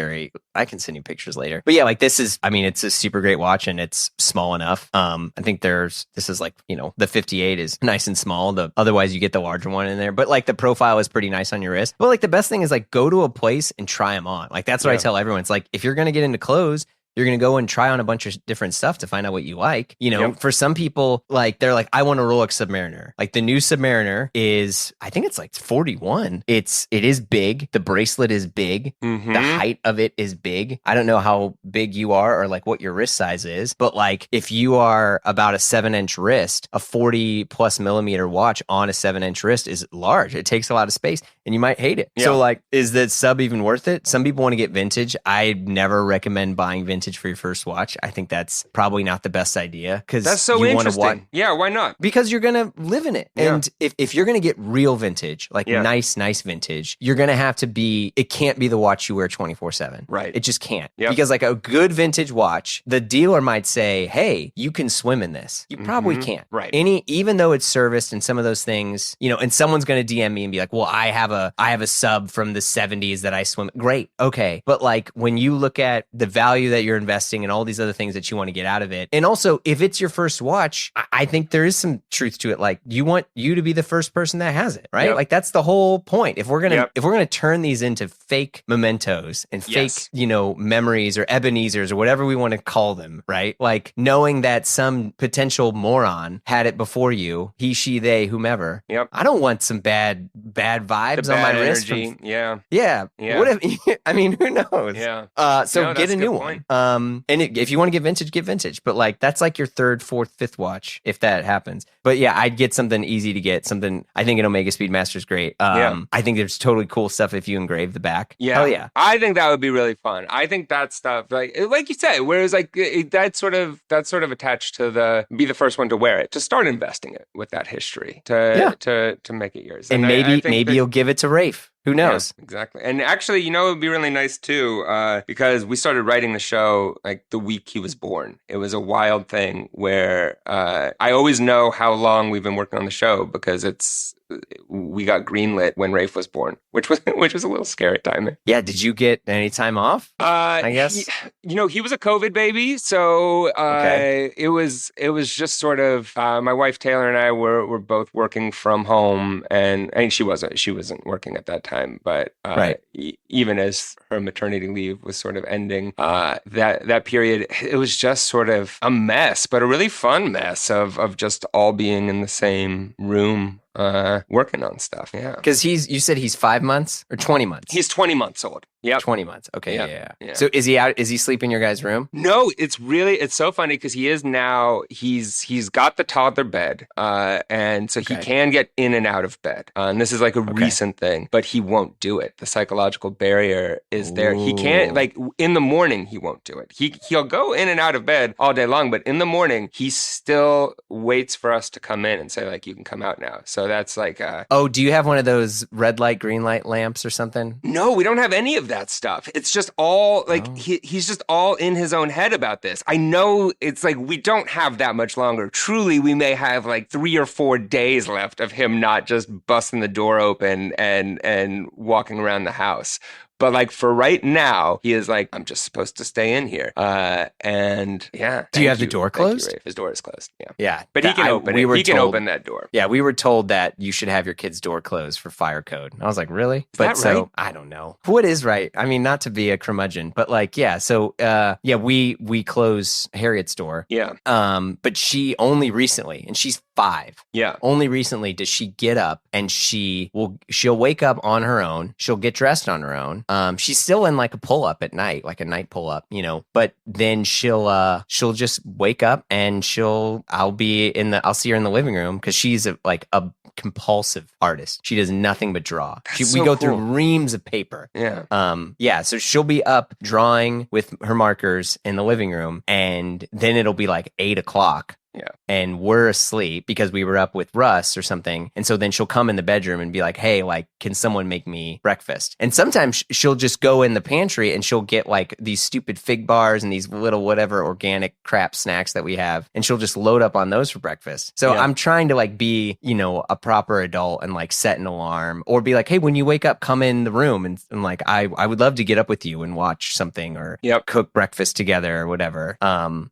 I can send you pictures later. But yeah, like this is, I mean, it's a super great watch and it's small enough. I think this is like, the 58 is nice and small. Otherwise you get the larger one in there. But like the profile is pretty nice on your wrist. But like the best thing is like go to a place and try them on. Like that's what I tell everyone. It's like, if you're going to get into clothes, You're going to go and try on a bunch of different stuff to find out what you like. You know, for some people, like they're like, I want a Rolex Submariner. Like the new Submariner is, I think it's like 41. It is big. The bracelet is big. Mm-hmm. The height of it is big. I don't know how big you are or like what your wrist size is, but like if you are about a 7-inch wrist, a 40 plus millimeter watch on a 7-inch wrist is large. It takes a lot of space and you might hate it. So like, is the sub even worth it? Some people want to get vintage. I never recommend buying vintage for your first watch. I think that's probably not the best idea because that's so interesting. Yeah, why not? Because you're going to live in it. Yeah. And if you're going to get real vintage, like nice vintage, you're going to have to be, it can't be the watch you wear 24/7. Right. It just can't. Yep. Because like a good vintage watch, the dealer might say, hey, you can swim in this. You probably can't. Right. Even though it's serviced and some of those things, you know, and someone's going to DM me and be like, well, I have a sub from the 70s that I swim. Great. Okay. But like when you look at the value that you're investing and all these other things that you want to get out of it. And also if it's your first watch, I think there is some truth to it. Like you want you to be the first person that has it, right? Yep. Like that's the whole point. If we're going to turn these into fake mementos and fake, you know, memories or Ebenezer's or whatever we want to call them, right? Like knowing that some potential moron had it before you, he, she, they, whomever. Yep. I don't want some bad vibes on my wrist. Yeah. What if, I mean, who knows? Yeah. So get a new one. And if you want to get vintage. But like that's like your third, fourth, fifth watch if that happens. But yeah, I'd get something easy to get. Something I think an Omega Speedmaster is great. I think there's totally cool stuff if you engrave the back. Yeah. Hell yeah. I think that would be really fun. I think that stuff like you said, whereas like that's sort of attached to be the first one to wear it, to start investing it with that history, to make it yours. And maybe you'll give it to Rafe. Who knows? Yeah, exactly. And actually, you know, it would be really nice too, because we started writing the show like the week he was born. It was a wild thing where I always know how long we've been working on the show because we got greenlit when Rafe was born, which was a little scary timing. Yeah. Did you get any time off? I guess he was a COVID baby, so it was just sort of my wife Taylor and I were both working from home, and she wasn't working at that time. But even as her maternity leave was sort of ending, that period, it was just sort of a mess, but a really fun mess of just all being in the same room. Working on stuff, yeah. Because you said he's 5 months or 20 months? He's 20 months old. Yeah, 20 months. Okay, yeah. So is he out? Is he sleeping in your guys' room? No, it's so funny because he is now. He's got the toddler bed, and so he can get in and out of bed. And this is like a recent thing, but he won't do it. The psychological barrier is there. He can't, like in the morning he won't do it. He'll go in and out of bed all day long, but in the morning he still waits for us to come in and say like, you can come out now. So that's like do you have one of those red light, green light lamps or something? No, we don't have any of that stuff. It's just all like he's just all in his own head about this. I know it's like we don't have that much longer. Truly, we may have like 3 or 4 days left of him not just busting the door open and walking around the house. But like for right now, he is like, I'm just supposed to stay in here. And yeah. Do you have the door closed? His door is closed. Yeah. Yeah. But he can open it. He can open that door. Yeah. We were told that you should have your kid's door closed for fire code. I was like, really? Is that right? I don't know. What is right? I mean, not to be a curmudgeon, but like, yeah. So, we close Harriet's door. Yeah. But she only recently, and she's 5. Yeah. Only recently does she get up and she'll wake up on her own. She'll get dressed on her own. She's still in like a pull up at night, like a night pull up, you know, but then she'll just wake up and I'll see her in the living room because she's a compulsive artist. She does nothing but draw. We go through reams of paper. Yeah. So she'll be up drawing with her markers in the living room, and then it'll be like 8:00. Yeah. And we're asleep because we were up with Russ or something. And so then she'll come in the bedroom and be like, hey, like, can someone make me breakfast? And sometimes she'll just go in the pantry and she'll get like these stupid fig bars and these little whatever organic crap snacks that we have. And she'll just load up on those for breakfast. So I'm trying to like be, you know, a proper adult and like set an alarm or be like, hey, when you wake up, come in the room. And like, I would love to get up with you and watch something or cook breakfast together or whatever.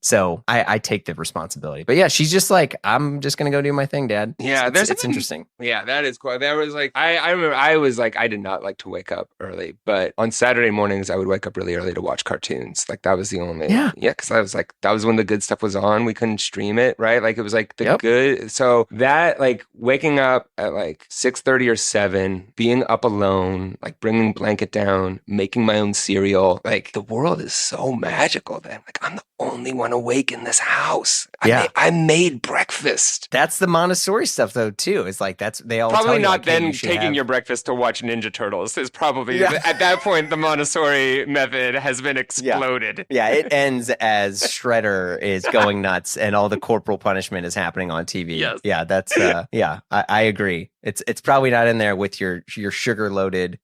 So I take the responsibility. But But yeah, she's just like, I'm just gonna go do my thing, Dad. Yeah, it's interesting. Yeah, that is cool. That was like I remember I was like I did not like to wake up early, but on Saturday mornings I would wake up really early to watch cartoons. Like that was the only because I was like that was when the good stuff was on. We couldn't stream it, right? Like it was like the good. So that like waking up at like 6:30 or 7, being up alone, like bringing blanket down, making my own cereal. Like the world is so magical then. Like I'm the only one awake in this house. I made breakfast. That's the Montessori stuff though too. It's like they all probably tell you, not like, then hey, taking your breakfast to watch Ninja Turtles is probably at that point the Montessori method has been exploded. Yeah, it ends as Shredder is going nuts and all the corporal punishment is happening on TV. Yes. Yeah, that's I agree. It's probably not in there with your sugar loaded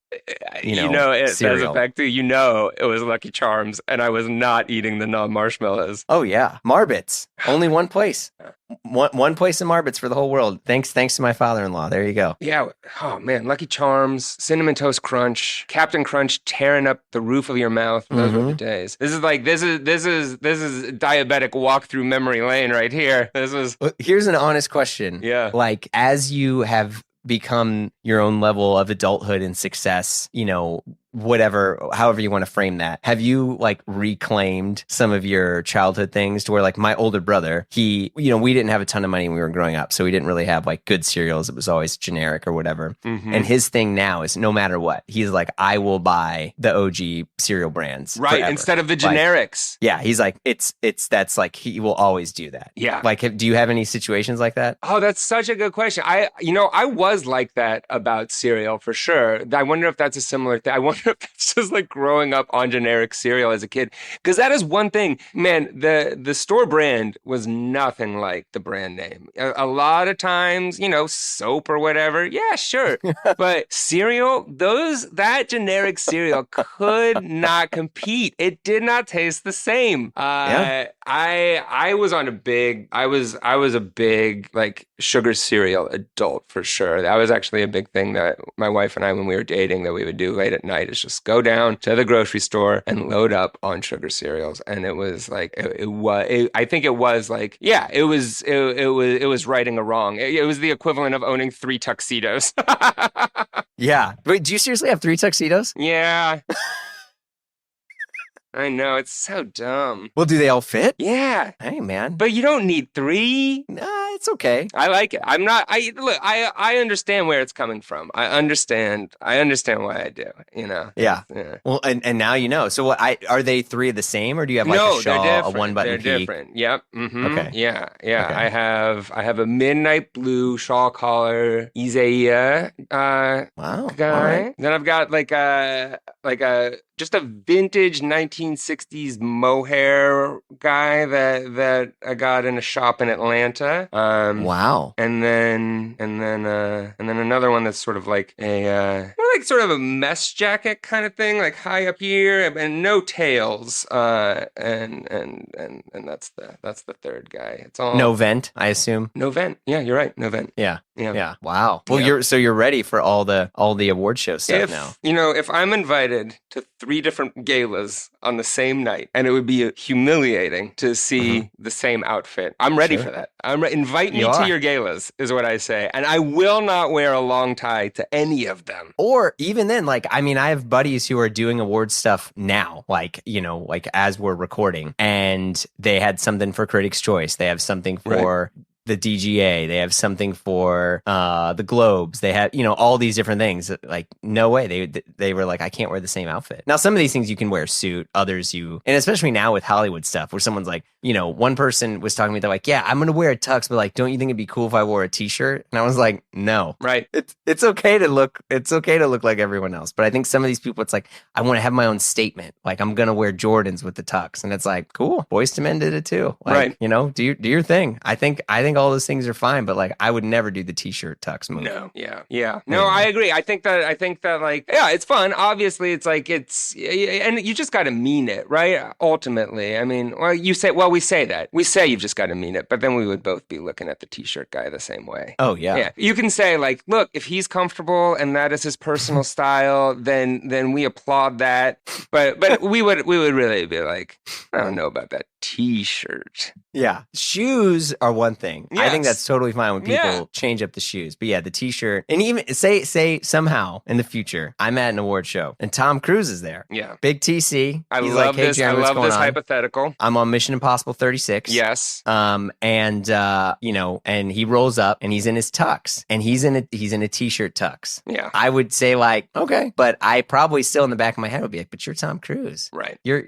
cereal. As a fact, it was Lucky Charms, and I was not eating the non-marshmallows. Oh yeah, Marbits. Only one place. One place in Marbits for the whole world. Thanks to my father-in-law. There you go. Yeah. Oh man, Lucky Charms, Cinnamon Toast Crunch, Captain Crunch tearing up the roof of your mouth. Those were the days. This is diabetic walk through memory lane right here. Here's an honest question. Yeah. Like as you have become your own level of adulthood and success, however you want to frame that, have you like reclaimed some of your childhood things to where like my older brother, we didn't have a ton of money when we were growing up, so we didn't really have like good cereals. It was always generic or whatever. And his thing now is no matter what, he's like, I will buy the OG cereal brands forever, instead of the generics. Like, he's like, that's like, he will always do that. Yeah. Like, do you have any situations like that? Oh, that's such a good question. I was like that about cereal for sure. I wonder if that's a similar thing. I wonder if that's just like growing up on generic cereal as a kid. Because that is one thing, man, the store brand was nothing like the brand name. A lot of times, soap or whatever. Yeah, sure. But cereal, that generic cereal could not compete. It did not taste the same. I was a big like sugar cereal adult for sure. That was actually a big thing that my wife and I, when we were dating, that we would do late at night, is just go down to the grocery store and load up on sugar cereals. And it was like I think it was like it was righting a wrong. It was the equivalent of owning 3 tuxedos. Yeah. Wait, do you seriously have 3 tuxedos? Yeah. I know, it's so dumb. Well, do they all fit? Yeah. Hey, man. But you don't need 3. Nah, it's okay. I like it. I understand where it's coming from. I understand why I do, Yeah. Well, and now you know. So what, are they 3 of the same, or do you have like a shawl, a one button peak? They're different. Yep. Mm-hmm. Okay. Yeah. Okay. I have a midnight blue shawl collar Isaiah wow. guy. Right. Then I've got like a just a vintage 1960s mohair guy that I got in a shop in Atlanta. Wow. And then another one that's sort of like sort of a mesh jacket kind of thing, like high up here and no tails. And that's the third guy. It's all no vent, I assume. No vent. Yeah, you're right. No vent. Yeah. Wow. Well, you're ready for all the award show stuff now. If I'm invited to 3 different galas on the same night, and it would be humiliating to see the same outfit, I'm ready for that. Invite me to your galas, is what I say, and I will not wear a long tie to any of them. Or even then, like, I mean, I have buddies who are doing award stuff now, like as we're recording, and they had something for Critics' Choice. They have something for the DGA, they have something for the Globes, they have all these different things. Like, no way, they were like, I can't wear the same outfit. Now some of these things you can wear a suit, others and especially now with Hollywood stuff where someone's like, one person was talking to me, they're like, yeah, I'm gonna wear a tux, but like, don't you think it'd be cool if I wore a t-shirt? And I was like, no. Right. It's okay to look like everyone else, but I think some of these people, it's like, I want to have my own statement, like I'm gonna wear Jordans with the tux, and it's like, cool, Boyz II Men did it too, like, right. Do your thing. I think all those things are fine, but like, I would never do the t-shirt tux move. No. Yeah. No, I agree. I think that like, yeah, it's fun. Obviously, it's like, and you just got to mean it, right? Ultimately, I mean, we say that. We say you've just got to mean it, but then we would both be looking at the t-shirt guy the same way. Oh yeah. Yeah. You can say like, look, if he's comfortable and that is his personal style, then we applaud that. But we would really be like, I don't know about that t-shirt. Yeah. Shoes are one thing. I think Yes. that's totally fine when people change up the shoes. But yeah, the t-shirt. And even say somehow in the future, I'm at an award show and Tom Cruise is there. Yeah. Big TC. I He's love like, hey, this. Jaron, I what's love going this on? hypothetical. I'm on Mission Impossible 36. Yes. And he rolls up and he's in his tux and he's in a t-shirt tux. Yeah. I would say like, okay, but I probably still in the back of my head would be like, but you're Tom Cruise. Right. You're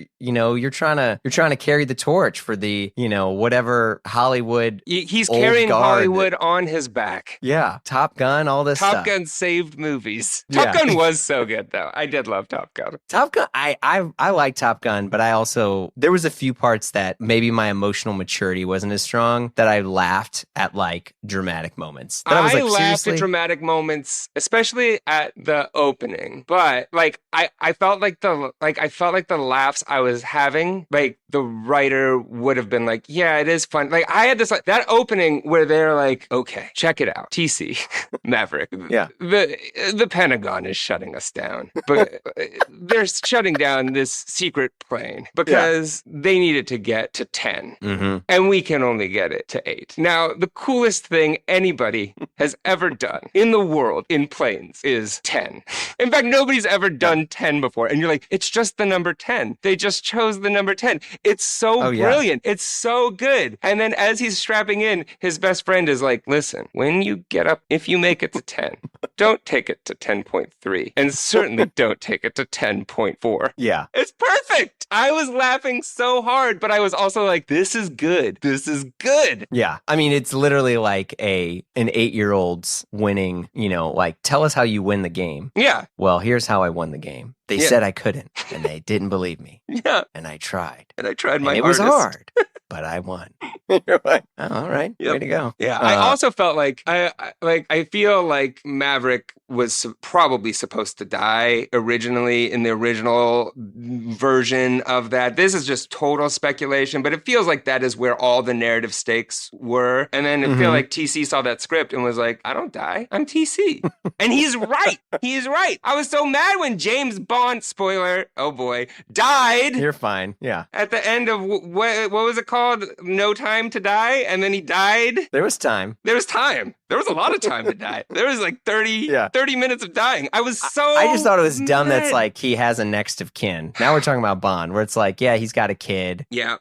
trying to carry the torch for the, whatever Hollywood. He's old carrying guard Hollywood on his back. Yeah. Top Gun, all this stuff. Top Gun saved movies. Yeah. Top Gun was so good though. I did love Top Gun. Top Gun, I like Top Gun, but I also, there was a few parts that maybe my emotional maturity wasn't as strong that I laughed at like dramatic moments. That I was like, laughed seriously? at dramatic moments, especially at the opening. But like I felt like the laughs I was having, like the writer would have been like, yeah, it is fun. Like I had this like that opening where they're like, okay, check it out. TC Maverick. Yeah. The Pentagon is shutting us down. But they're shutting down this secret plane because they needed to get to 10. Mm-hmm. And we can only get it to 8. Now, the coolest thing anybody has ever done in the world in planes is 10. In fact, nobody's ever done 10 before. And you're like, it's just the number 10. They just chose the number 10. It's so brilliant. It's so good. And then as he's strapping in, his best friend is like, listen, when you get up, if you make it to 10, don't take it to 10.3. And certainly don't take it to 10.4. Yeah. It's perfect. I was laughing so hard, but I was also like, this is good. This is good. Yeah. I mean, it's literally like an 8-year-old's winning, like, tell us how you win the game. Yeah. Well, here's how I won the game. They said I couldn't, and they didn't believe me. Yeah. And I tried. And I tried my and it hardest. was hard, but I won. You're like, oh, all right. Yep. Way to go. Yeah. I also felt like I feel like Maverick was probably supposed to die originally in the original version of that. This is just total speculation, but it feels like that is where all the narrative stakes were. And then I feel like TC saw that script and was like, I don't die. I'm TC. And he's right. He's right. I was so mad when James Bond, spoiler, oh boy, died. You're fine. Yeah. At the end of what was it called? No Time to Die. And then he died. There was time. There was time. There was a lot of time to die. There was like 30 minutes of dying. I was so I just thought it was dumb mad. that's like he has a next of kin. Now we're talking about Bond, where it's like, yeah, he's got a kid. Yeah.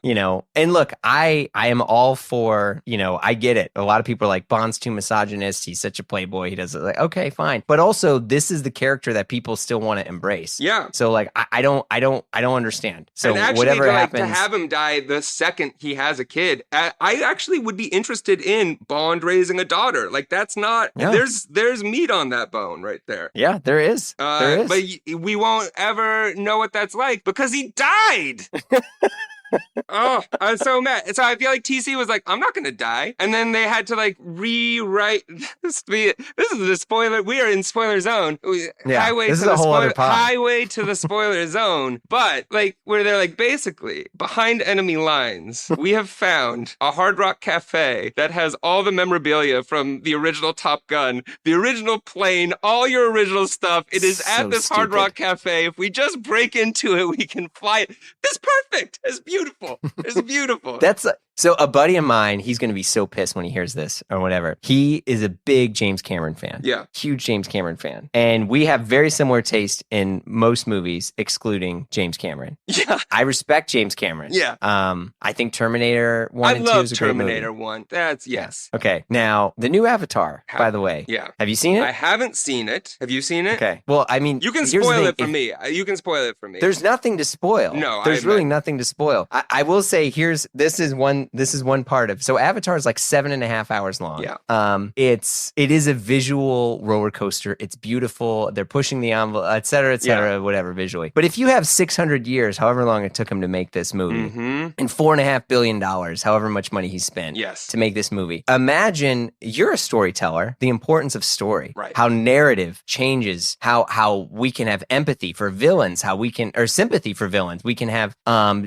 And look, I am all for, I get it. A lot of people are like, Bond's too misogynist. He's such a playboy. He does it. Like, okay, fine. But also, this is the character that people still want to embrace. Yeah. So like, I don't understand. So and actually, whatever happens, to have him die the second he has a kid, I actually would be interested in Bond raising a daughter. Like that's not. Yeah. There's meat on that bone right there. Yeah, there is. There is. But we won't ever know what that's like because he died. Oh, I was so mad. So I feel like TC was like, I'm not going to die. And then they had to like rewrite this. This is the spoiler. We are in spoiler zone. Yeah, Highway this to is the a whole other pod. highway to the spoiler zone. But like where they're like, basically behind enemy lines, we have found a Hard Rock Cafe that has all the memorabilia from the original Top Gun, the original plane, all your original stuff. It is So at this stupid. Hard Rock Cafe. If we just break into it, we can fly it. It's perfect. It's beautiful. It's beautiful. So a buddy of mine, he's going to be so pissed when he hears this or whatever. He is a big James Cameron fan. Yeah. Huge James Cameron fan. And we have very similar taste in most movies, excluding James Cameron. Yeah. I respect James Cameron. Yeah. I think Terminator 1 and 2 love is a great movie. Terminator 1. That's yes. Okay. Now, the new Avatar, by the way. Yeah. Have you seen it? I haven't seen it. Have you seen it? Okay. Well, I mean, You can here's the spoil thing. it for me. You can spoil it for me. There's nothing to spoil. No, there's I really admit. nothing to spoil. I will say this is one part of. So Avatar is like 7.5 hours long. Yeah. It is a visual roller coaster. It's beautiful. They're pushing the envelope, et cetera, whatever visually. But if you have 600 years, however long it took him to make this movie, and $4.5 billion, however much money he spent to make this movie, imagine you're a storyteller. The importance of story, Right. How narrative changes, how we can have empathy for villains, or sympathy for villains. We can have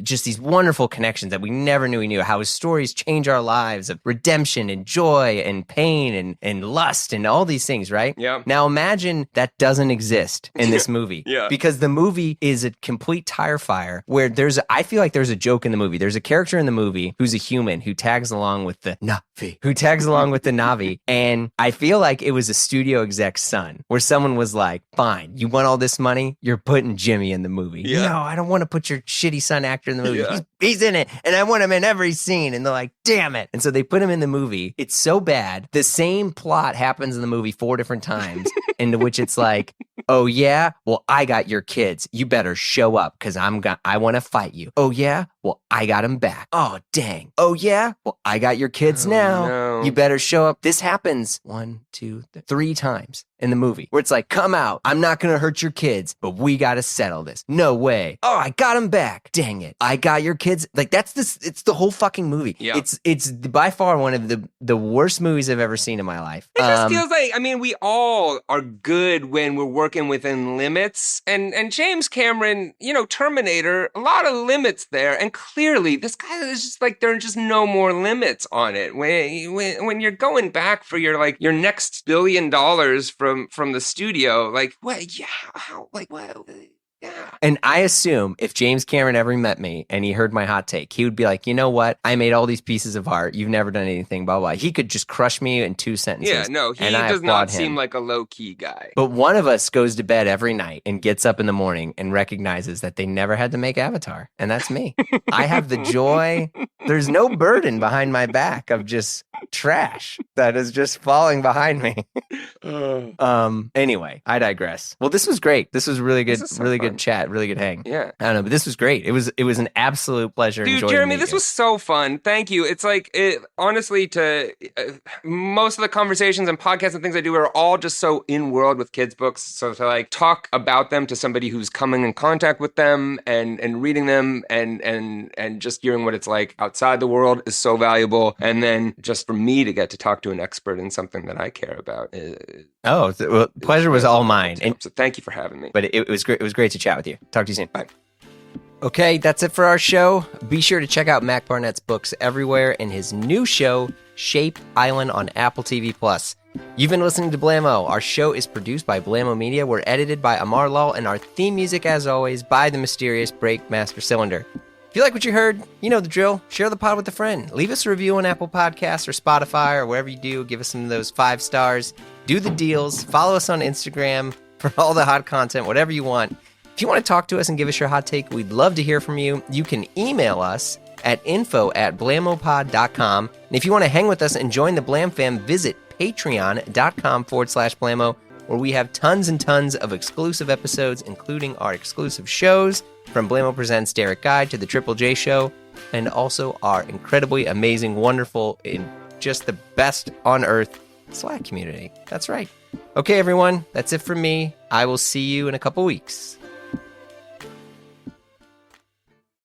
just these wonderful connections that we never knew we knew. How his stories change our lives of redemption and joy and pain and lust and all these things, right? Yeah. Now imagine that doesn't exist in this movie. Yeah. Because the movie is a complete tire fire where I feel like there's a joke in the movie. There's a character in the movie who's a human who tags along with the Na'vi. And I feel like it was a studio exec's son where someone was like, fine, you want all this money? You're putting Jimmy in the movie. Yeah. No, I don't want to put your shitty son actor in the movie. Yeah. He's in it and I want him in every scene. And they're like, damn it. And so they put him in the movie. It's so bad. The same plot happens in the movie 4 different times into which it's like, oh yeah? Well, I got your kids. You better show up because I want to fight you. Oh yeah? Well, I got him back. Oh, dang. Oh yeah? Well, I got your kids now. No. You better show up. This happens 1, 2, 3 times in the movie where it's like, come out. I'm not going to hurt your kids, but we got to settle this. No way. Oh, I got him back. Dang it. I got your kids. Like it's the whole fucking movie. Yeah. It's by far one of the worst movies I've ever seen in my life. It just feels like, I mean, we all are good when we're working within limits. And James Cameron, Terminator, a lot of limits there. And clearly, this guy is just like, there are just no more limits on it. When you're going back for your next $1 billion from the studio, like, what? Yeah, how? Like, what? Yeah. And I assume if James Cameron ever met me and he heard my hot take, he would be like, you know what? I made all these pieces of art. You've never done anything, blah, blah. He could just crush me in 2 sentences. Yeah, no, he does not seem like a low-key guy. But one of us goes to bed every night and gets up in the morning and recognizes that they never had to make Avatar. And that's me. I have the joy. There's no burden behind my back of just trash that is just falling behind me. Anyway, I digress. Well, this was great. This was really good, really good chat, really good hang. Yeah. I don't know, but this was great. It was an absolute pleasure. Dude, Jeremy, this was so fun. Thank you. It's like, honestly, most of the conversations and podcasts and things I do are all just so in world with kids' books. So to like talk about them to somebody who's coming in contact with them and reading them and just hearing what it's like outside the world is so valuable. And then just for me to get to talk to an expert in something that I care about. Pleasure was all mine. And so thank you for having me. But it was great. It was great to chat with you. Talk to you soon. Bye. Okay, that's it for our show. Be sure to check out Mac Barnett's books everywhere and his new show, Shape Island, on Apple TV+. You've been listening to Blammo. Our show is produced by Blammo Media. We're edited by Amar Lal, and our theme music, as always, by the mysterious Breakmaster Cylinder. If you like what you heard, you know the drill. Share the pod with a friend. Leave us a review on Apple Podcasts or Spotify or wherever you do. Give us some of those 5 stars. Do the deals. Follow us on Instagram for all the hot content, whatever you want. If you want to talk to us and give us your hot take, we'd love to hear from you. You can email us at info@blammopod.com. And if you want to hang with us and join the Blam fam, visit patreon.com/Blammo, where we have tons and tons of exclusive episodes, including our exclusive shows from Blammo Presents Derek Guide to the Triple J Show, and also our incredibly amazing, wonderful, and just the best on earth Slack community. That's right. Okay, everyone, that's it from me. I will see you in a couple weeks.